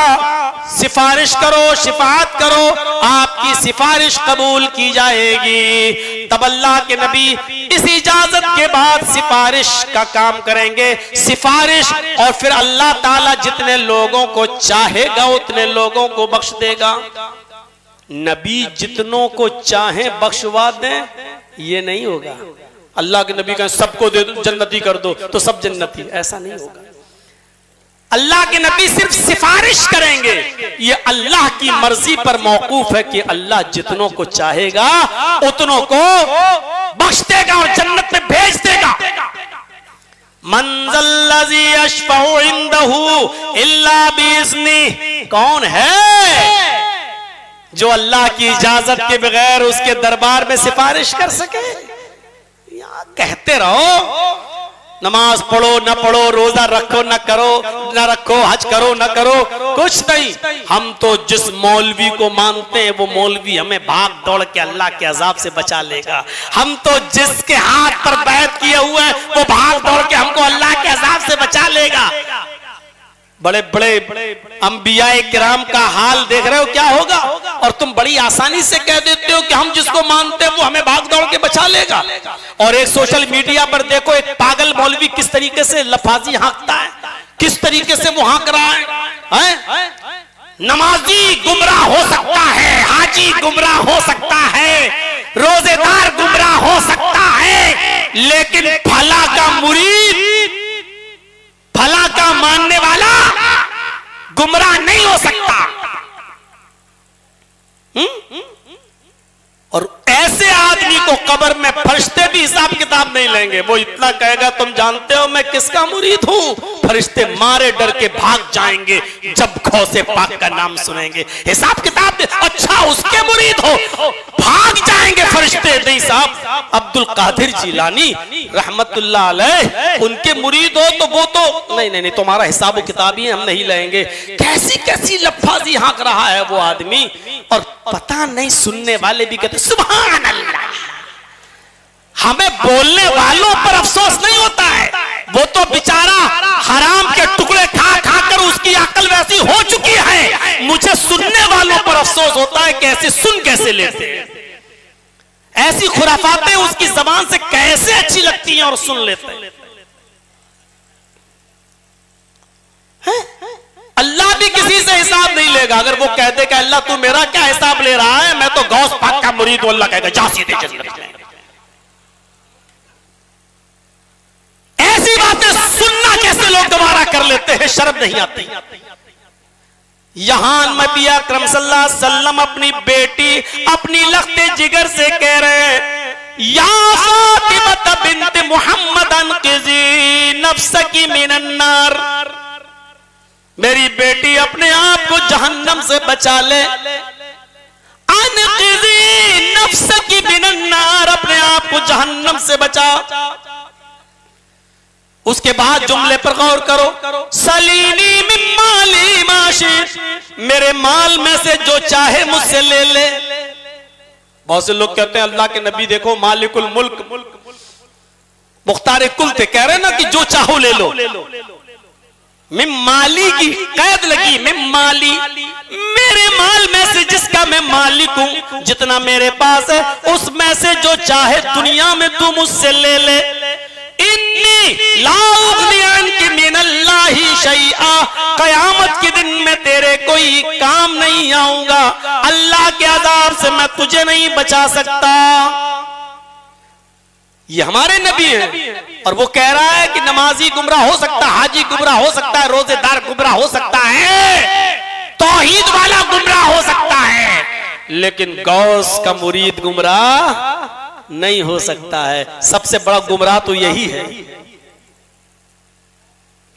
Speaker 2: सिफारिश करो, शिफाअत करो, आपकी सिफारिश कबूल की जाएगी। तब अल्लाह के नबी इस इजाजत के बाद सिफारिश का काम करेंगे, सिफारिश, और फिर अल्लाह ताला जितने लोगों को चाहेगा उतने लोगों को बख्श देगा। नबी जितनों को चाहे बख्शवा दें, ये नहीं होगा। अल्लाह के नबी का सबको दे दो, जन्नती कर दो तो सब जन्नती, ऐसा नहीं होगा। अल्लाह के नबी सिर्फ सिफारिश करेंगे। ये अल्लाह की मर्जी पर मौकूफ है कि अल्लाह जितनों को चाहेगा उतनों को बख्श देगा और जन्नत में भेज देगा। मंज़ल्लज़ी यशफ़उ इंदहु इल्ला बिइज़्निह, कौन है जो अल्लाह की इजाजत के बगैर उसके दरबार में सिफारिश कर सके? कहते रहो नमाज पढ़ो न पढ़ो, रोजा रखो न करो न रखो, हज करो न करो, कुछ नहीं। हम तो जिस मौलवी को मानते हैं वो मौलवी हमें भाग दौड़ के अल्लाह के अजाब से बचा लेगा। हम तो जिसके हाथ पर बैत किए हुए हैं वो भाग दौड़ के हमको अल्लाह के अजाब से बचा लेगा। बड़े बड़े अंबियाए किराम का हाल देख रहे हो क्या होगा, और तुम बड़ी आसानी से कह देते हो कि हम जिसको मानते हैं वो हमें भाग दौड़ के बचा लेगा। और एक सोशल मीडिया पर देखो एक पागल मौलवी किस तरीके से लफाजी हाँकता है, किस तरीके से वो हाँक रहा है? नमाजी गुमराह हो सकता है, हाजी गुमराह हो सकता है, रोजेदार गुमराह हो सकता है, लेकिन फला का मुरीद, फला का मानने वाला गुमराह नहीं हो सकता। और ऐसे आदमी को कब्र में फरिश्ते भी हिसाब किताब नहीं लेंगे। वो इतना कहेगा, तुम जानते हो मैं किसका मुरीद हूं? फरिश्ते मारे डर के भाग जाएंगे जब गौसे पाक का नाम सुनेंगे। हिसाब किताब दे, अच्छा उसके मुरीद हो, भाग जाएंगे फरिश्ते। नहीं साहब, अब्दुल कादिर जिलानी रहमतुल्लाह अलैह उनके मुरीद हो तो वो तो नहीं, तुम्हारा हिसाब किताब ही हम नहीं लेंगे। कैसी कैसी लफ्फाजी हाँक रहा है वो आदमी, और पता नहीं सुनने वाले भी कहते सुभान अल्लाह। हमें बोलने वालों पर अफसोस नहीं होता है, वो तो बेचारा हराम के टुकड़े खा खा कर उसकी अकल वैसी हो चुकी है। मुझे सुनने वालों पर अफसोस होता है, कैसे सुन कैसे लेते हैं, ऐसी खुराफातें उसकी जबान से कैसे अच्छी लगती हैं और सुन लेते हैं। अल्लाह भी किसी से हिसाब नहीं लेगा। अगर वो कह दे कि अल्लाह तू मेरा क्या हिसाब ले रहा है, मैं तो गौस पाक का मुरीद हूं, अल्लाह कहेगा जा सीधे जन्नत में। ऐसी बातें सुनना कैसे लोग दोबारा कर लेते हैं, शर्म नहीं आती। यहां नबी अकरम सल्लल्लाहु अलैहि वसल्लम अपनी बेटी अपनी लख्ते जिगर से कह रहे हैं, या फातिमा बिन्त मुहम्मद अनक़िज़ी नफ्सकी मिनन नार, मेरी बेटी अपने आप को जहन्नम से बचा ले। अनक़िज़ी नफ्सकी मिनन नार, अपने आप को जहन्नम से बचा। उसके बाद जुमले पर गौर करो, सलीनी मिन माली मा शित, मेरे माल में से जो चाहे मुझसे ले ले। बहुत से लोग कहते हैं अल्लाह के नबी देखो मालिकुल मुल्क मुख्तार कुल थे, कह रहे ना कि जो चाहो ले लो। मिम माली की कैद लगी, मिम माली, मेरे माल में से जिसका मैं मालिक हूं, जितना मेरे पास है उसमें से जो चाहे दुनिया में तू मुझसे ले ले। इन्नी ला उगनी अन्की मिनल्लाहि शैआ, कयामत के दिन में तेरे कोई काम नहीं आऊंगा, अल्लाह के अज़ाब से मैं तुझे नहीं बचा सकता। ये हमारे नबी हैं और वो कह रहा है कि नमाजी गुमराह हो सकता है, हाजी गुमराह हो सकता है, रोजेदार गुमराह हो सकता है, तौहीद वाला गुमराह हो सकता है, लेकिन गौस का मुरीद गुमराह नहीं हो सकता है। सबसे बड़ा गुमराह तो यही है।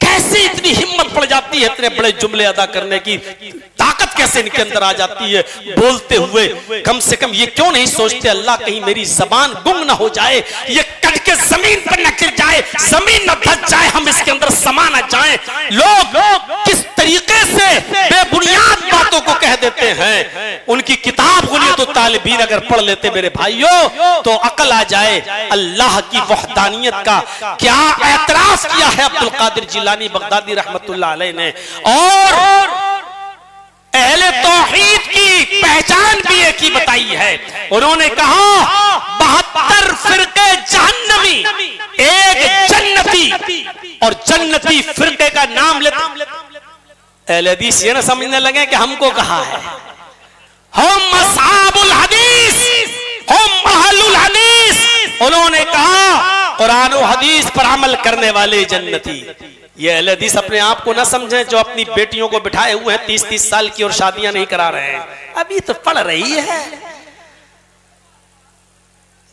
Speaker 2: कैसे इतनी हिम्मत पड़ जाती है इतने बड़े जुमले अदा करने की, ताकत कैसे इनके अंदर आ जाती है बोलते हुए। कम से कम ये क्यों नहीं सोचते अल्लाह कहीं मेरी जबान गुम ना हो जाए, ये कट के जमीन पर न गिर जाए, जमीन न धस जाए, हम इसके अंदर समा न जाए। लोग किस तरीके से बेबुनियाद बातों को कह देते हैं। उनकी किताब गुनियत तालिबीन अगर पढ़ लेते मेरे भाइयों तो अकल आ जाए अल्लाह की वहदानियत का क्या एतराज किया है अब्दुल कादिर जिलानी बगदादी रहमतुल्लाह अलैह ने। और अहले तौहीद की पहचान भी एक ही बताई है। उन्होंने कहा 72 फिरके जहन्नमी, एक जन्नती, और जन्नती फिरके का नाम लेते अहले हदीस ये ना समझने लगे कि हमको कहा है। हम असहाबुल हदीस, हम अहलुल हदीस। उन्होंने कहा कुरान और हदीस पर अमल करने वाले जन्नती। ये अहले हदीस अपने आप को ना समझे जो अपनी बेटियों को बिठाए हुए हैं 30-30 साल की और शादियां नहीं करा रहे हैं, अभी तो पढ़ रही है।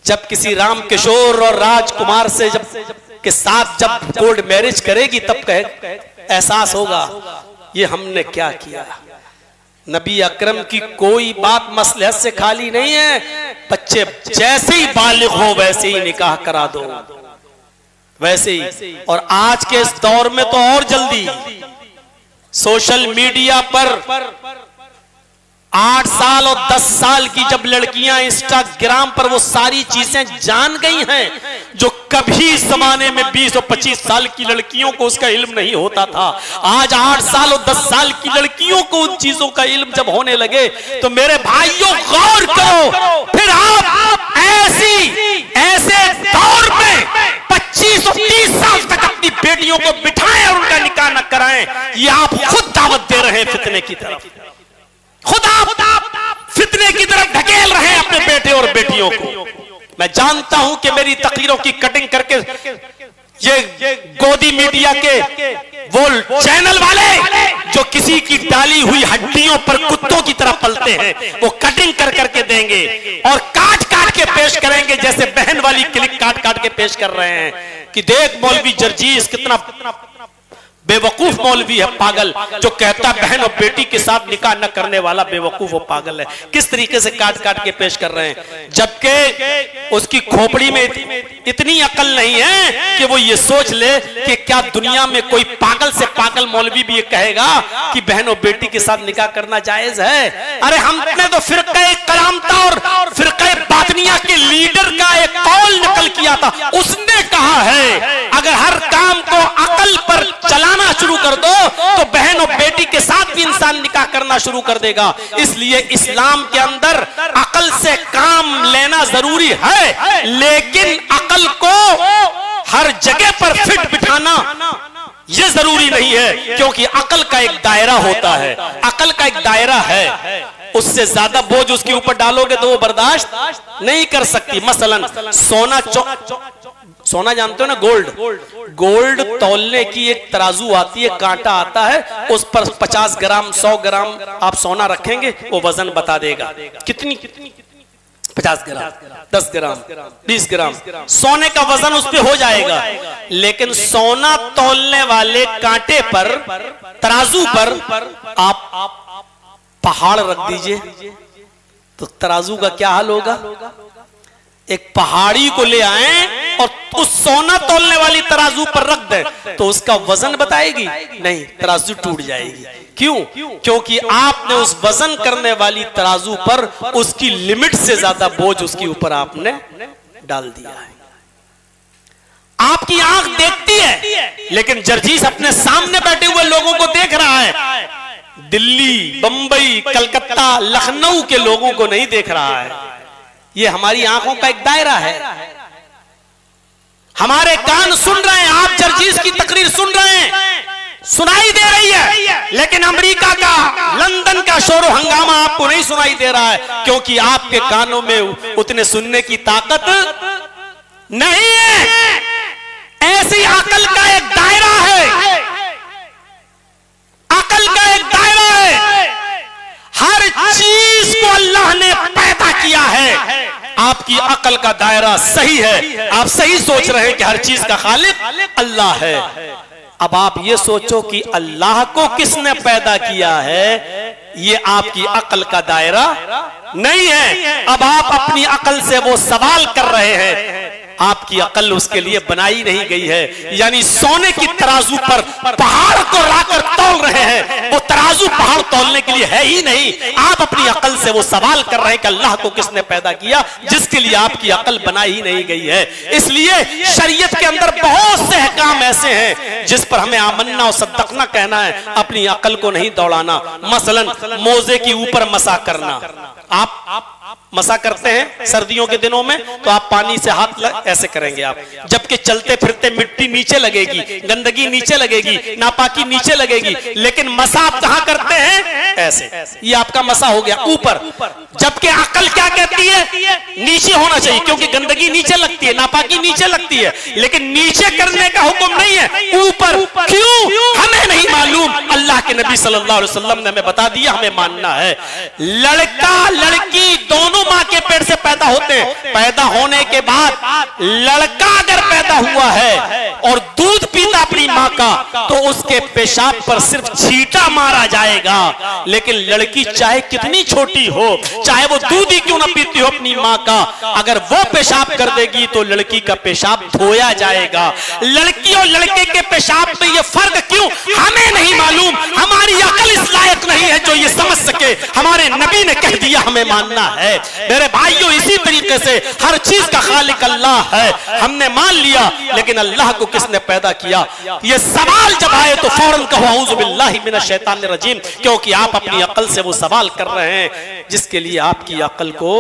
Speaker 2: जब किसी राम किशोर और राजकुमार से के साथ जब कोर्ट मैरिज करेगी तब एहसास होगा ये हमने क्या किया। नबी अकरम की कोई बात मसलहत से खाली नहीं है। बच्चे जैसे ही बालिग हो वैसे ही निकाह करा दो, वैसे ही। और आज के इस दौर में तो और जल्दी सोशल मीडिया पर 8 साल और 10 साल की जब लड़कियां इंस्टाग्राम पर वो सारी चीजें जान गई हैं जो कभी जमाने में 20 और 25 साल की लड़कियों को उसका इल्म नहीं होता था। आज 8 साल और 10 साल की लड़कियों को उन चीजों का इल्म जब होने लगे तो मेरे भाइयों गौर करो। फिर आप ऐसे दौर में 25 और 30 साल तक अपनी बेटियों को बिठाएं और उनका निकाह न कराएं, ये आप खुद दावत दे रहे हैं फितने की तरफ। खुद आप फितने की तरफ ढकेल रहे हैं अपने बेटे और बेटियों को। मैं जानता हूं कि मेरी तकरीरों की कटिंग करके ये गोदी मीडिया के वो चैनल वाले जो किसी की डाली हुई हड्डियों पर कुत्तों की तरह पलते हैं वो कटिंग कर करके देंगे और काट काट के पेश करेंगे, जैसे बहन वाली क्लिप काट काट के पेश कर रहे हैं कि देख मौलवी जर्जीस कितना बेवकूफ मौलवी है, पागल, जो कहता बहन और बेटी के साथ निकाह न करने वाला बेवकूफ और पागल है। किस तरीके से काट काट के पेश कर रहे हैं, जबकि उसकी खोपड़ी में इतनी अकल नहीं है कि वो ये सोच ले कि क्या दुनिया में कोई पागल से पागल मौलवी भी ये कहेगा कि बहन और बेटी के साथ निकाह करना जायज है। अरे हमने तो फिरक़े करामता और फिरक़े बातनिया के लीडर का एक कौल नकल किया था। उसने कहा है अगर हर काम को अकल पर चलाना शुरू कर दो तो बहन और बेटी के साथ भी इंसान निकाह करना शुरू कर देगा। इसलिए इस्लाम के अंदर अकल से काम लेना जरूरी है, लेकिन अकल को हर जगह पर फिट बिठाना यह जरूरी नहीं है, क्योंकि अकल का एक दायरा होता है। अकल का एक दायरा है, उससे ज्यादा बोझ उसके ऊपर डालोगे तो वो बर्दाश्त नहीं कर सकती। मसलन सोना जानते हो ना, गोल्ड तौलने की एक तराजू आती है, कांटा आता है, उस पर 50 ग्राम 100 ग्राम आप सोना रखेंगे वो वजन बता देगा कितनी 50 ग्राम 10 ग्राम 20 ग्राम सोने का वजन उस पर हो जाएगा। लेकिन सोना तौलने वाले कांटे पर तराजू पर आप पहाड़ रख दीजिए तो तराजू का क्या हाल होगा। एक पहाड़ी को ले आए और उस सोना तौलने वाली तराजू पर रख दे तो उसका वजन बताएगी नहीं, तराजू टूट जाएगी। क्यों? क्योंकि आपने उस वजन करने वाली तराजू पर उसकी लिमिट से ज्यादा बोझ उसके ऊपर आपने डाल दिया है। आपकी आंख देखती है लेकिन जर्जीस अपने सामने बैठे हुए लोगों को देख रहा है, दिल्ली, बंबई, कलकत्ता, लखनऊ के लोगों को नहीं देख रहा है। ये हमारी आंखों का एक दायरा है। हमारे कान सुन रहे हैं, आप जर्जीज की तकरीर सुन रहे हैं, सुनाई दे रही है, लेकिन अमेरिका का, लंदन का शोर हंगामा आपको नहीं सुनाई दे रहा है, क्योंकि आपके कानों में उतने सुनने की ताकत नहीं है। ऐसी अकल का एक दायरा है, अकल का एक दायरा है। हर चीज को अल्लाह ने पैदा किया है। आपकी अकल का दायरा सही है, आप सही सोच रहे हैं कि हर चीज का खालिक अल्लाह है। अब आप ये सोचो कि अल्लाह को किसने पैदा किया है, ये आपकी अकल का दायरा नहीं है। अब आप अपनी अकल से वो सवाल कर रहे हैं, आपकी अकल उसके लिए बनाई नहीं गई है। यानी सोने की तराजू पर पहाड़ को लाकर तौल रहे हैं, वो तराजू पहाड़ तौलने के लिए है ही नहीं। आप अपनी अकल से वो सवाल कर रहे हैं कि अल्लाह को किसने पैदा किया, जिसके लिए आपकी अकल बनाई ही नहीं गई है। इसलिए शरीयत के अंदर बहुत से अहकाम ऐसे हैं जिस पर हमें आमन्ना और सद्दकना कहना है, अपनी अकल को नहीं दौड़ाना। मसलन मोजे के ऊपर मसा करना। आप मसा करते हैं सर्दियों के दिनों में, तो आप पानी से हाथ ऐसे करेंगे आप, जबकि चलते फिरते मिट्टी नीचे लगेगी, गंदगी नीचे लगेगी, नापाकी नीचे लगेगी, लेकिन मसा आप कहां करते हैं? ऐसे। ये आपका मसा हो गया ऊपर। जबकि अकल क्या कहती है? नीचे होना चाहिए, क्योंकि गंदगी नीचे लगती है, नापाकी नीचे लगती है, लेकिन नीचे करने का हुक्म नहीं है, ऊपर। क्यों? हमें नहीं मालूम, अल्लाह के नबी सल्लल्लाहु अलैहि वसल्लम ने हमें बता दिया, हमें मानना है। लड़का लड़की दोनों मां के पेट से पैदा होते हैं। पैदा होने के बाद लड़का अगर पैदा हुआ है और दूध पीता अपनी मां का, तो उसके पेशाब पर सिर्फ छींटा मारा जाएगा। लेकिन लड़की चाहे कितनी छोटी हो, चाहे वो दूध ही क्यों ना पीती हो अपनी मां का, अगर वो पेशाब कर देगी तो लड़की का पेशाब धोया जाएगा। लड़की और लड़के के पेशाब में ये फर्क क्यों, हमें नहीं मालूम। हमारी अकल इस लायक नहीं है जो ये समझ सके। हमारे नबी ने कह दिया, हमें मानना है। मेरे भाइयों, इसी तरीके से हर चीज का खालिक अल्लाह है, हमने मान लिया। लेकिन अल्लाह को किसने पैदा किया, ये सवाल जब आए तो फौरन कहो औज़ु बिल्लाहि मिनश शैतानिर रजीम, क्योंकि आप अपनी अकल से वो सवाल कर रहे हैं जिसके लिए आपकी अकल को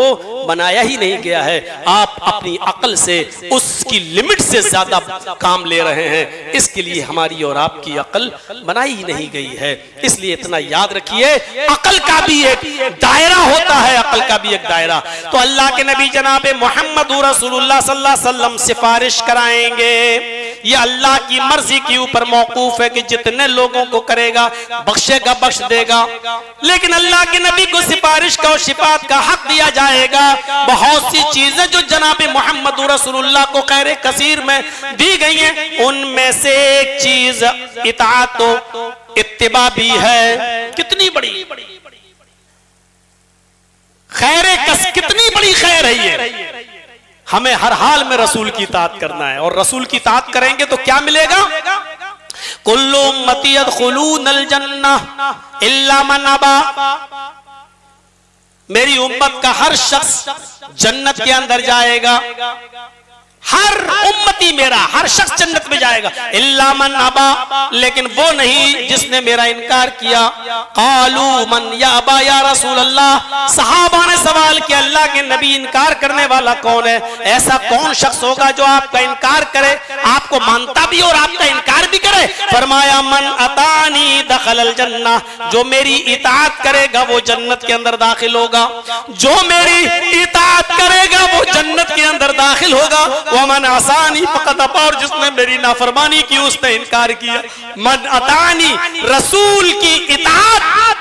Speaker 2: बनाया ही नहीं गया है। आप अपनी अकल से उसकी लिमिट से ज्यादा काम ले रहे हैं, इसके लिए हमारी और आपकी अकल बनाई ही नहीं गई है। इसलिए इतना याद रखिए, अकल का भी एक दायरा होता है, अकल का भी एक दायरा। तो अल्लाह के नबी जनाब मोहम्मद रसूलुल्लाह सल्लल्लाहु अलैहि वसल्लम सिफारिश कराएंगे। ये अल्लाह की मर्जी के ऊपर मौकूफ है कि जितने लोगों को करेगा बख्शेगा, बख्श देगा। लेकिन अल्लाह के नबी को सिफारिश का और शिफात का हक दिया जाएगा। बहुत सी चीजें जो जनाब मोहम्मद रसूलुल्लाह को खैर कसीर में दी गई हैं, उनमें से एक चीज इताअत तो इत्तिबा भी है। कितनी बड़ी खैर, कितनी बड़ी खैर है ये। हमें हर हाल में रसूल की इताअत करना है, और रसूल की इताअत करेंगे तो क्या मिलेगा? कुल्लु उम्मती यदखुलूनल जन्नह इल्ला मन अबा। मेरी उम्मत का हर शख्स जन्नत के अंदर जाएगा। हर उम्मती मेरा, हर शख्स जन्नत में जाएगा, इल्ला मन अबा, लेकिन वो नहीं जिसने मेरा इनकार किया। कालू मन या अबा या रसूल अल्लाह। सहाबा ने सवाल किया, अल्लाह के नबी इनकार करने वाला कौन है? ऐसा कौन शख्स होगा जो आपका इनकार करे, आपको मानता भी और आपका इनकार भी करे? फरमाया मन अतानी दखलल जन्नह। जो मेरी इताअत करेगा वो जन्नत के अंदर दाखिल होगा। जो मेरी इताअत करेगा वो जन्नत के अंदर दाखिल होगा। वमन आसानी फकत अबा, और जिसने मेरी नाफरमानी की उसने इनकार किया। मन अतानी, रसूल की इताअत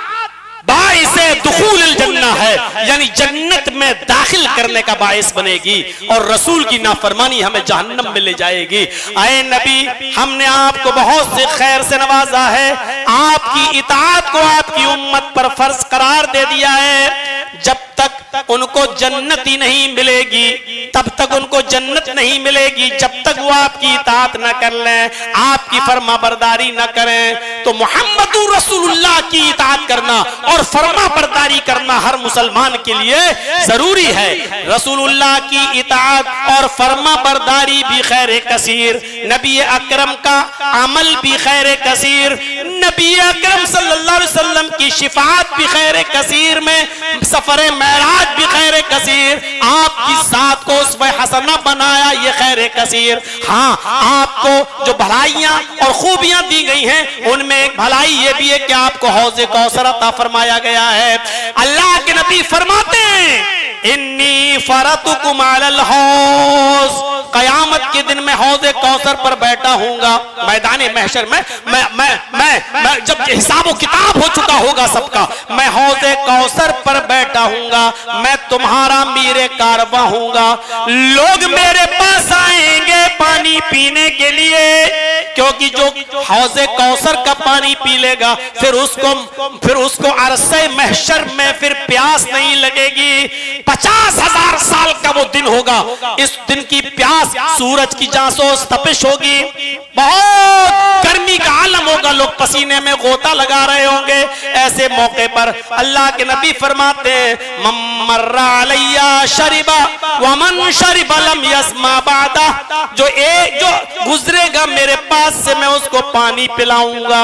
Speaker 2: बाइसे दुखूल जन्नह है, यानी जन्नत में दाखिल करने का बाइस बनेगी, और रसूल की नाफरमानी हमें जहन्नम में ले जाएगी। आए नबी, हमने आपको बहुत से खैर से नवाजा है, आपकी इताअत को आपकी उम्मत पर फर्ज करार दे दिया है। जब तक उनको जन्नत ही नहीं मिलेगी, तब तक उनको जन्नत नहीं मिलेगी जब तक वो आपकी इताअत न कर लें, आपकी फरमाबरदारी न करें। तो मोहम्मदुर रसूलुल्लाह की इताअत करना और फरमाबरदारी करना हर मुसलमान के लिए जरूरी है। रसूलुल्लाह की इताअत और फरमाबरदारी भी खैर कसीर, नबी अकरम का अमल भी खैर कसीर, नबी अकरम सल्लल्लाहु अलैहि वसल्लम की शिफाअत भी खैर कसीर में, सफरे मेराज भी खैर कसीर, आपकी साथ को उसमें हसना बनाया ये खैर खैर कसीर। हाँ, आपको जो भलाइयां और खूबियां दी गई हैं उनमें एक भलाई ये भी है कि आपको हौज़े कौसर अता फरमाया गया है। अल्लाह के नबी फरमाते हैं इन्नी फरतुकुम अलल हौज़, कयामत के दिन मैं हौज़े कौसर पर बैठा हूँगा मैदान महशर में। मैं जब हिसाब व किताब हो चुका होगा सबका, मैं हौज़े कौसर पर बैठा हूँगा, मैं तुम्हारा मीरे कारवां हूँगा। लोग मेरे पास आएंगे पानी पीने के लिए, क्योंकि जो हौज़े कौसर का पानी पी लेगा फिर उसको अरसे महशर में फिर प्यास नहीं लगेगी। 50,000 साल का वो दिन होगा। इस दिन की प्यास सूरज की जांसोस तपिश होगी, बहुत गर्मी का आलम होगा, लोग पसीने में गोता लगा रहे होंगे। ऐसे मौके पर अल्लाह के नबी फरमाते हैं मम्मर्रा अलैया शरिबा व मन शरिबा लम यस्मा बादा, जो गुजरेगा मेरे पास से मैं उसको पानी पिलाऊंगा।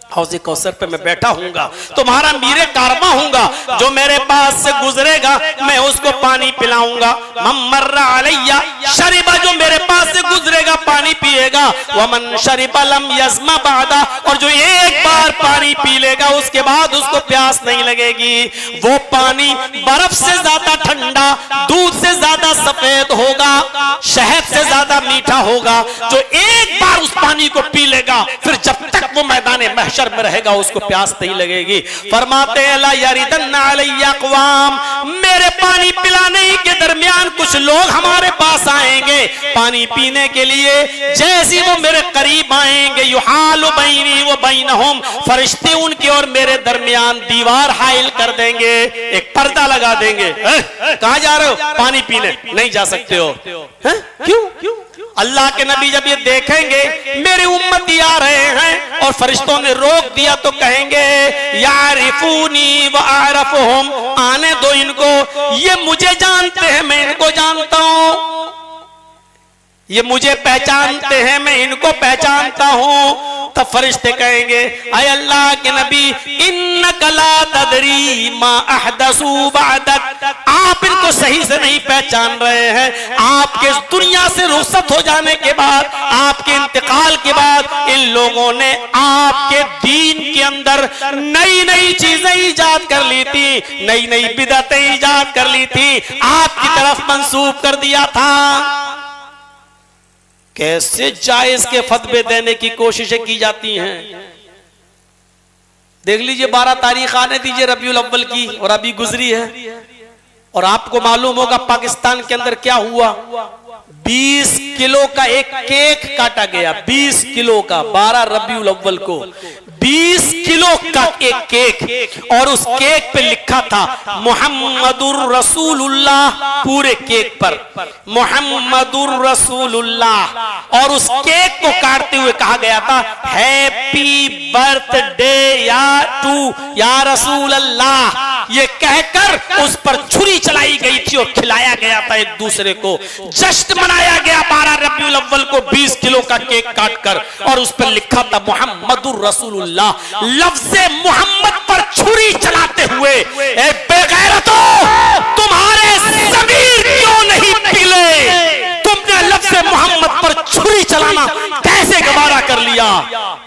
Speaker 2: हौज़े कौसर पे मैं बैठा हूँगा, तुम्हारा मीरे कारवां हूँगा, जो मेरे पास से गुजरेगा मैं उसको पानी पिलाऊंगा। मम्मर्रा अलैया शरिबा, जो मेरे पास से गुजरेगा पानी पिएगा। वमन शरिबा लम यस्मा बादा, और जो एक बार पानी पी लेगा उसके बाद उसको प्यास नहीं लगेगी। वो पानी बर्फ से ज्यादा ठंडा, दूध से ज्यादा सफेद होगा, शहद से ज्यादा मीठा होगा। जो एक बार उस पानी को पी लेगा फिर जब तक वो मैदान महशर में रहेगा उसको प्यास नहीं लगेगी। फरमाते हैं ला यरिदन्ना अलैया अक़वाम, मेरे पानी पिलाने के दरमियान कुछ लोग हमारे पास आएंगे पानी पीने के लिए। जैसे वो मेरे करीब आएंगे युहालु बैनी व बैनहुम, फरिश्ते उनके और मेरे दरमियान दीवार हाइल कर देंगे, एक पर्दा लगा देंगे। कहां जा रहे हो? पानी पीने। नहीं जा सकते हो। क्यों? अल्लाह के नबी जब ये देखेंगे मेरे उम्मती आ रहे हैं और फरिश्तों ने रोक दिया तो कहेंगे यारिफूनी व आरफुहुम, आने दो इनको, ये मुझे जानते हैं मैं इनको जानता हूं, ये मुझे पहचानते हैं मैं इनको पहचानता हूं। तब फरिश्ते कहेंगे अय अल्लाह के नबी इन्नका ला तदरी मा अहदसू बअदक, आप इनको सही से नहीं पहचान रहे हैं। आपके दुनिया से रुखसत हो जाने के बाद, आपके इंतकाल के बाद इन लोगों ने आपके दीन के अंदर नई नई चीजें इजाद कर ली थी, नई नई बिदअतें इजाद कर ली थी, आपकी तरफ मंसूब कर दिया था। कैसे जायज के फतवे देने की कोशिशें की जाती हैं। देख लीजिए 12 तारीख आने दीजिए रबीउल अव्वल की, और अभी गुजरी है। और आपको मालूम होगा पाकिस्तान के अंदर क्या हुआ, 20 किलो का एक केक काटा गया, 20 किलो का 12 रबीउल अव्वल को 20 किलो का एक केक, और उस केक पे लिखा था मुहम्मदुर रसूलुल्लाह, पूरे केक पर मुहम्मदुर रसूलुल्लाह। और उस केक को काटते हुए कहा गया था हैप्पी बर्थडे या रसूल अल्लाह, ये कहकर उस पर छुरी चलाई गई थी और खिलाया गया था एक दूसरे को। जश्न मनाया गया 12 रबीउल अव्वल को 20 किलो का केक काटकर, और उस पर लिखा था मुहम्मदुर रसूलुल्लाह। लफ्ज़े मोहम्मद पर छुरी चलाते हुए ए बेगैरतों, तुम्हारे ज़मीर क्यों नहीं पिघले? तुमने लफ्ज़े मोहम्मद पर छुरी चलाना कैसे गवारा कर लिया?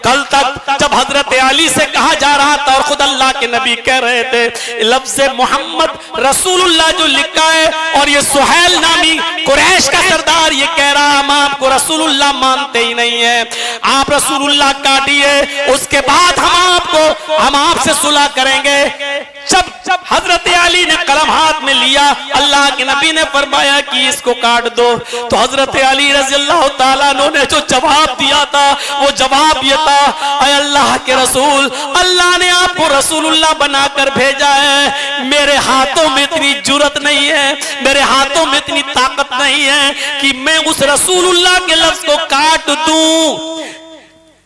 Speaker 2: कल तक जब हजरत अली से कहा जा रहा था और खुद अल्लाह के नबी कह रहे थे लफ्ज़े मोहम्मद रसूलुल्लाह जो लिखा है, और ये सुहैल नामी कुरैश का सरदार ये कह रहा हम आपको रसूलुल्लाह मानते ही नहीं है, आप रसूलुल्लाह काटिए, उसके बाद हम आपसे सुलह करेंगे। जब हजरत अली ने कलम हाथ में लिया, अल्लाह के नबी ने फरमाया कि इसको काट दो, तो हजरत अली रज़ी अल्लाह ताला अन्हु ने जो जवाब दिया था वो जवाब ये था अय अल्लाह के रसूल, अल्लाह ने आपको रसूलुल्लाह बनाकर भेजा है, मेरे हाथों में इतनी जुर्रत नहीं है, मेरे हाथों में इतनी ताकत नहीं है कि मैं उस रसूलुल्लाह के लफ्ज को काट दूं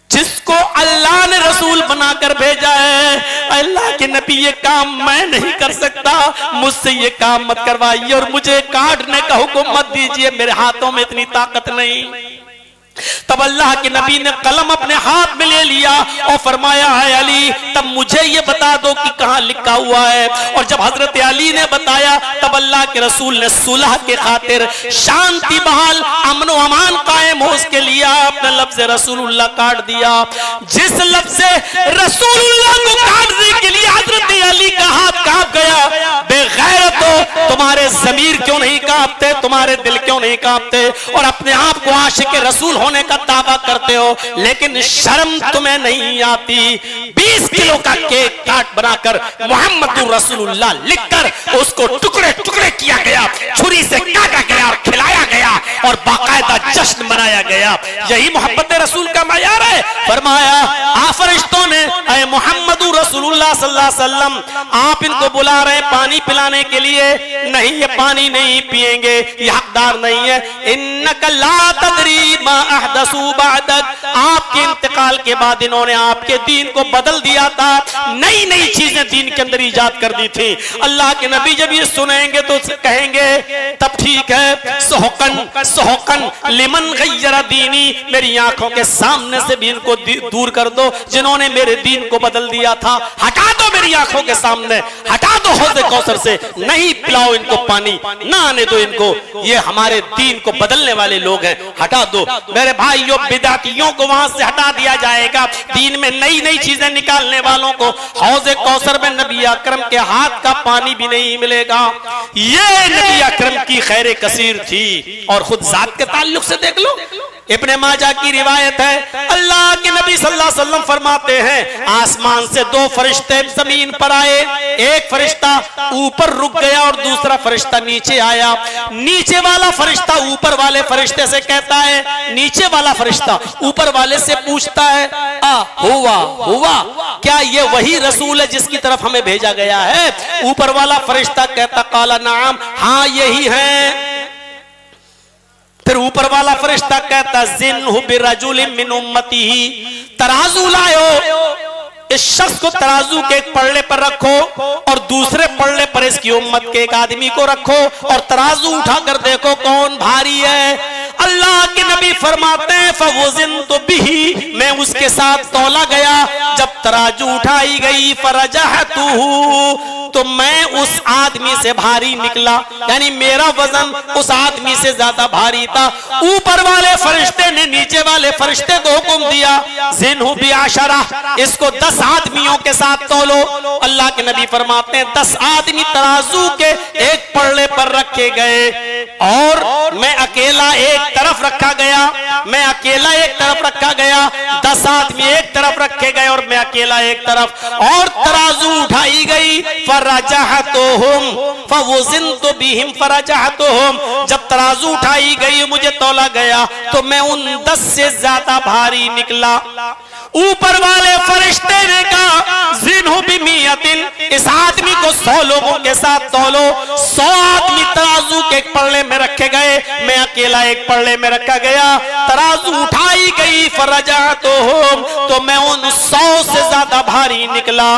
Speaker 2: जिसको अल्लाह ने रसूल बनाकर भेजा है। अल्लाह के नबी ये काम मैं नहीं कर सकता, मुझसे ये काम मत करवाइए और मुझे काटने का हुक्म मत दीजिए, मेरे हाथों में इतनी ताकत नहीं। तब अल्लाह के नबी ने कलम अपने हाथ में ले लिया और फरमाया, है अली, तब मुझे ये बता दो कि कहां लिखा हुआ है। और जब हजरत अली ने बताया तब अल्लाह के रसूल ने सुलह के खातिर, शांति बहाल, अमन व अमान कायम हो उसके लिए आपने लफ्ज रसूलुल्लाह काट दिया। जिस लफ्ज रसूलुल्लाह को काटने के लिए हजरत अली का हाथ कांप गया, बेगैरत हो, तुम्हारे जमीर क्यों नहीं कांपते, तुम्हारे दिल क्यों नहीं कांपते, और अपने आप को आशिक रसूल होने का दावा करते हो, लेकिन शर्म तुम्हें नहीं आती। 20 किलो का केक काट बनाकर मोहम्मद रसूलुल्लाह लिखकर उसको टुकड़े टुकड़े किया गया, छुरी से काटा गया और खिलाया गया और बाकायदा जश्न मनाया गया। यही मोहब्बत रसूल का मयार है। फरमाया आ फरिश्तों ने, ऐ मोहम्मद रसूलुल्लाह सल्लल्लाहु अलैहि वसल्लम, आप इनको बुला रहे पानी पिलाने के लिए, नहीं ये पानी नहीं पिएंगे, ये हकदार नहीं है। इन्नका ला तदरी मा अहदसू बअदक, आपके इंतकाल के बाद इन्होंने आपके दीन को बदल दिया था, नई नई चीजें दीन के अंदर ईजाद कर दी थी। अल्लाह के नबी जब ये सुनेंगे तो कहेंगे तब ठीक है, सोहकन सोहकन लिमन गय्यरा दीनी, मेरी आंखों के सामने से भी इनको दूर कर दो जिन्होंने मेरे दीन को बदल दिया था, हटा दो मेरी आंखों के सामने, हटा दो हौज़े कौसर से, नहीं पिलाओ इनको पानी, ना आने दो इनको, ये हमारे दीन को बदलने वाले लोग हैं, हटा दो। मेरे भाइयों, बिदअतियों को वहां से हटा दिया जाएगा, दीन में नई नई चीजें निकालने वालों को हौज़े कौसर में नबी अकरम के हाथ का पानी भी नहीं मिलेगा। ये नबी अकरम की खैर कसीर थी। और खुद जात के ताल्लुक से देख लो, इब्ने माजा की रिवायत है, अल्लाह के नबी सल्लल्लाहु अलैहि वसल्लम फरमाते हैं, आसमान से 2 फरिश्ते जमीन पर आए, एक फरिश्ता ऊपर रुक गया और दूसरा फरिश्ता नीचे आया। नीचे वाला फरिश्ता ऊपर वाले फरिश्ते से कहता है, नीचे वाला फरिश्ता ऊपर वाले से पूछता है, हुआ हुआ, क्या ये वही रसूल है जिसकी तरफ हमें भेजा गया है? ऊपर वाला फरिश्ता कहता, काला नाम, हाँ यही है। फिर ऊपर वाला फरिश्ता कहता, जिन्हु बिरजुलिन मिन उम्मतिही, तराजू लायो, इस शख्स को तराजू के एक पल्ले पर रखो और दूसरे पल्ले पर इसकी उम्मत के एक आदमी को रखो और तराजू उठाकर देखो कौन भारी है। अल्लाह के नबी फरमाते हैं, फवज़िनतु बिही, मैं उसके साथ तौला गया, जब तराजू उठाई गई, फरजहतुहु, तो मैं उस आदमी से भारी निकला, यानी मेरा वजन उस आदमी से ज्यादा भारी था। ऊपर वाले फरिश्ते ने नीचे वाले फरिश्ते को हुक्म दिया, जिन्हु बिअशरा, इसको 10 आदमियों के साथ तौलो। अल्लाह के नबी फरमाते हैं, 10 आदमी तराजू के एक पल्ले पर रखे गए और मैं अकेला एक तरफ रखा गया, मैं अकेला एक तरफ रखा गया, 10 आदमी एक तरफ रखे गए और मैं अकेला एक तरफ, और तराजू उठाई गई, फरजहतुहुम फवज़िनतु बिहिम फरजहतुहुम, जब तराजू उठाई गई मुझे तौला गया तो मैं उन 10 से ज्यादा भारी निकला। ऊपर वाले फरिश्ते ने कहा, जिन्हु बिमियतिन, इस आदमी को 100 लोगों के साथ तौलो। 100 आदमी तराजू के एक पल्ले में रखे गए, मैं अकेला एक पल्ले में रखा गया, तराजू उठाई गई, फरजहतुहुम, तो मैं उन 100 से ज्यादा भारी निकला।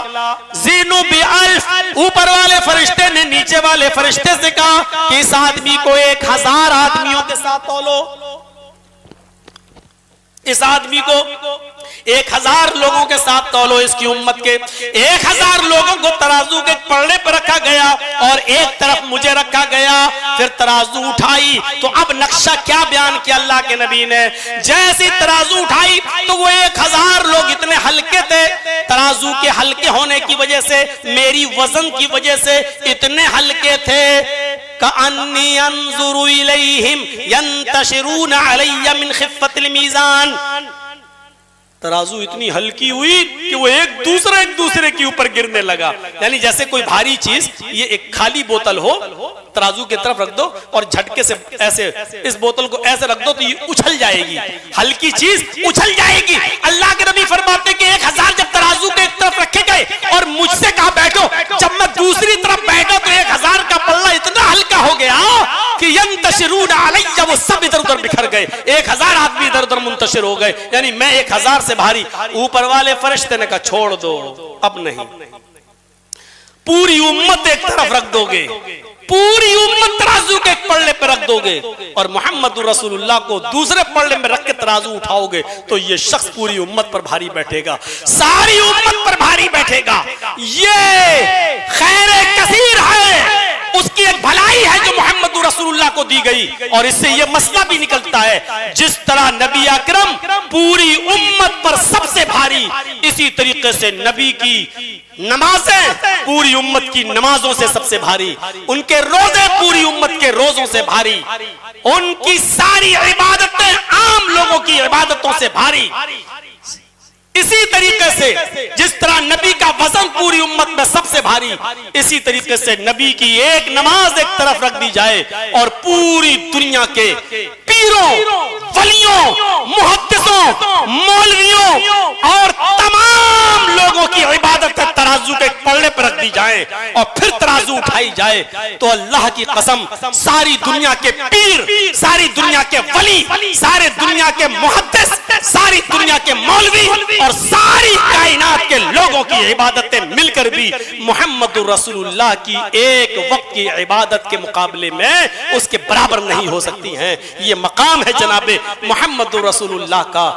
Speaker 2: जिन्हु बिअल्फ, ऊपर वाले फरिश्ते ने नीचे वाले फरिश्ते से कहा कि इस आदमी को 1000 आदमियों के साथ तौलो, इस आदमी को 1000 लोगों के साथ तौलो, इसकी उम्मत के 1000 लोगों को तराजू के पल्ले पर रखा गया और एक तरफ मुझे रखा गया। फिर तराजू उठाई तो अब नक्शा क्या बयान किया अल्लाह के नबी ने, जैसे तराजू उठाई तो वो 1000 लोग इतने हल्के थे, तराजू के हल्के होने की वजह से, मेरी वजन की वजह से इतने हल्के थे, कअन्नी अंजुरु इलैहिम यंतशिरून अलैया मिन खिफ़्फ़तिल मीज़ान, तराजू इतनी हल्की हुई कि वो एक दूसरे के ऊपर गिरने लगा। यानी जैसे कोई भारी चीज, ये एक खाली बोतल हो, तराजू की तरफ रख दो और झटके से ऐसे इस बोतल को ऐसे रख दो तो ये उछल जाएगी, हल्की चीज उछल जाएगी। अल्लाह के नबी फरमाते कि 1000 जब तराजू के एक तरफ रखे गए और मुझसे कहा बैठो, जब मैं दूसरी तरफ बैठा तो 1000 का पल्ला इतना हल्का हो गया कि यंतशिरून अलैया, वो सब इधर उधर बिखर गए, 1000 आदमी इधर उधर मुंतशिर हो गए, यानी मैं 1000 से भारी। ऊपर वाले फरिश्ते ने कहा छोड़ दो, अब नहीं, पूरी उम्मत एक तरफ रख दोगे, पूरी उम्मत तराजू के एक पल्ले पर रख दो, दोगे और मोहम्मद रसूलुल्लाह को दूसरे पल्ले में रख के तराजू उठाओगे तो ये शख्स पूरी उम्मत पर भारी बैठेगा, सारी उम्मत पर भारी बैठेगा। ये खैर कसीर है, उसकी एक भलाई है जो मोहम्मद रसूलुल्लाह को दी गई। और इससे यह मसला भी निकलता है, जिस तरह नबी अकरम पूरी उम्मत पर सबसे भारी, इसी तरीके से नबी की नमाजें पूरी उम्मत की नमाजों से सबसे भारी, उनके रोजे पूरी उम्मत के रोजों से भारी, उनकी सारी इबादतें आम लोगों की इबादतों से भारी। इसी तरीके से जिस तरह नबी का वजन पूरी उम्मत में सबसे भारी, इसी तरीके से नबी की एक नमाज एक तरफ रख दी जाए और पूरी दुनिया के पीरों, वलियों, मुहद्दिसों, मौलवियों और तमाम लोगों की इबादत तराजू के पल्ले पर रख दी जाए और फिर तराजू उठाई जाए तो अल्लाह की कसम सारी दुनिया के पीर, सारी दुनिया के वली, सारी दुनिया के मुहद्दिस, सारी दुनिया के मौलवी और सारी कायनात के लोगों की इबादतें मिलकर भी मोहम्मद रसूलुल्लाह की एक वक्त की इबादत के मुकाबले में उसके बराबर नहीं हो सकती हैं। ये मकाम है जनाबे मोहम्मद रसूलुल्लाह का।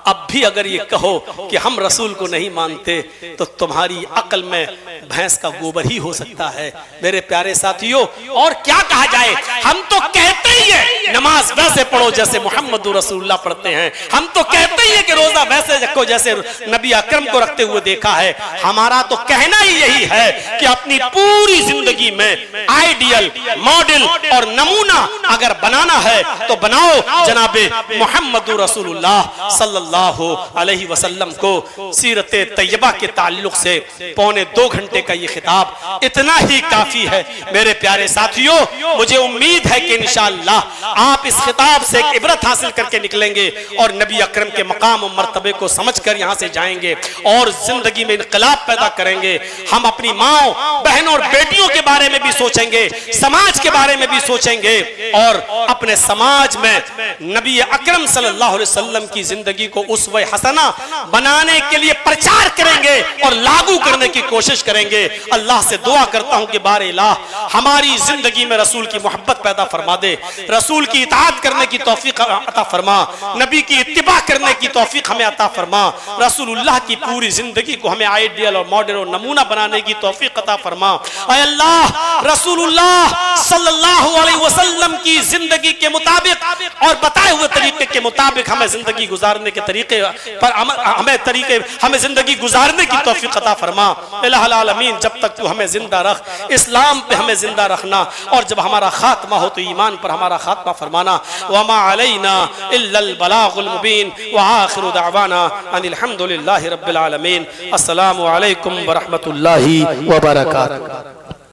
Speaker 2: अब भी अगर ये कहो कि हम रसूल को नहीं मानते तो तुम्हारी अक्ल में भैंस का गोबर ही हो सकता है। मेरे प्यारे साथियों, और क्या कहा जाए, हम तो कहते ही है नमाज वैसे पढ़ो जैसे मोहम्मद रसूलुल्लाह पढ़ते हैं, हम तो कहते ही है कि रोजा वैसे रखो जैसे नबी अकरम को रखते हुए देखा है। हमारा तो कहना ही यही है कि अपनी पूरी जिंदगी में आइडियल, मॉडल और नमूना अगर बनाना है तो बनाओ जनाबे मोहम्मद रसूलुल्लाह सल्लल्लाहु अलैहि वसल्लम को। सीरत तैयबा के ताल्लुक से 1.25 घंटे का ये खिताब इतना ही काफी है। मेरे प्यारे साथियों, मुझे उम्मीद है कि इंशाअल्लाह आप इस खिताब से एक इबरत हासिल करके निकलेंगे और नबी अकरम के मकाम और मर्तबे को समझकर यहाँ से जाएंगे और जिंदगी में इनकलाब पैदा करेंगे। हम अपनी माओ, बहनों और बेटियों के बारे में भी सोचेंगे, समाज के बारे में भी सोचेंगे और अपने समाज में नबी अकरम सल्लल्लाहु अलैहि वसल्लम की जिंदगी को उसवे हसना बनाने के लिए प्रचार करेंगे और लागू करने की कोशिश करेंगे। अल्लाह से दुआ करता हूं कि बारे इलाह हमारी जिंदगी में रसूल की मोहब्बत पैदा फरमा दे, रसूल की इताअत करने की तौफीक अता फरमा, नबी की इत्तिबा करने की तौफीक हमें अता फरमा, रसूलुल्लाह की पूरी जिंदगी को हमें आइडियल और मॉडल और नमूना बनाने की तौफीक अता फरमा। ऐ अल्लाह, रसूलुल्लाह सल्लल्लाहु अलैहि वसल्लम की जिंदगी के मुताबिक और बताए हुए तरीके के मुताबिक हमें जिंदगी गुजारने के तरीके पर हमें जिंदगी गुजारने की तौफीक अता फरमा। इलाहुल आलमीन, जब तक तू हमें जिंदा रख, इस्लाम पे हमें जिंदा रखना और जब हमारा खात्मा हो तो ईमान पर हमारा खात्मा फरमाना। वमा अलैना इल्लल बलागुल मुबीन व आखिरु दावाना अनिल हम्दुलिल्लाहि रब्बिल आलमीन। अस्सलामु अलैकुम व रहमतुल्लाहि व बरकातुहू।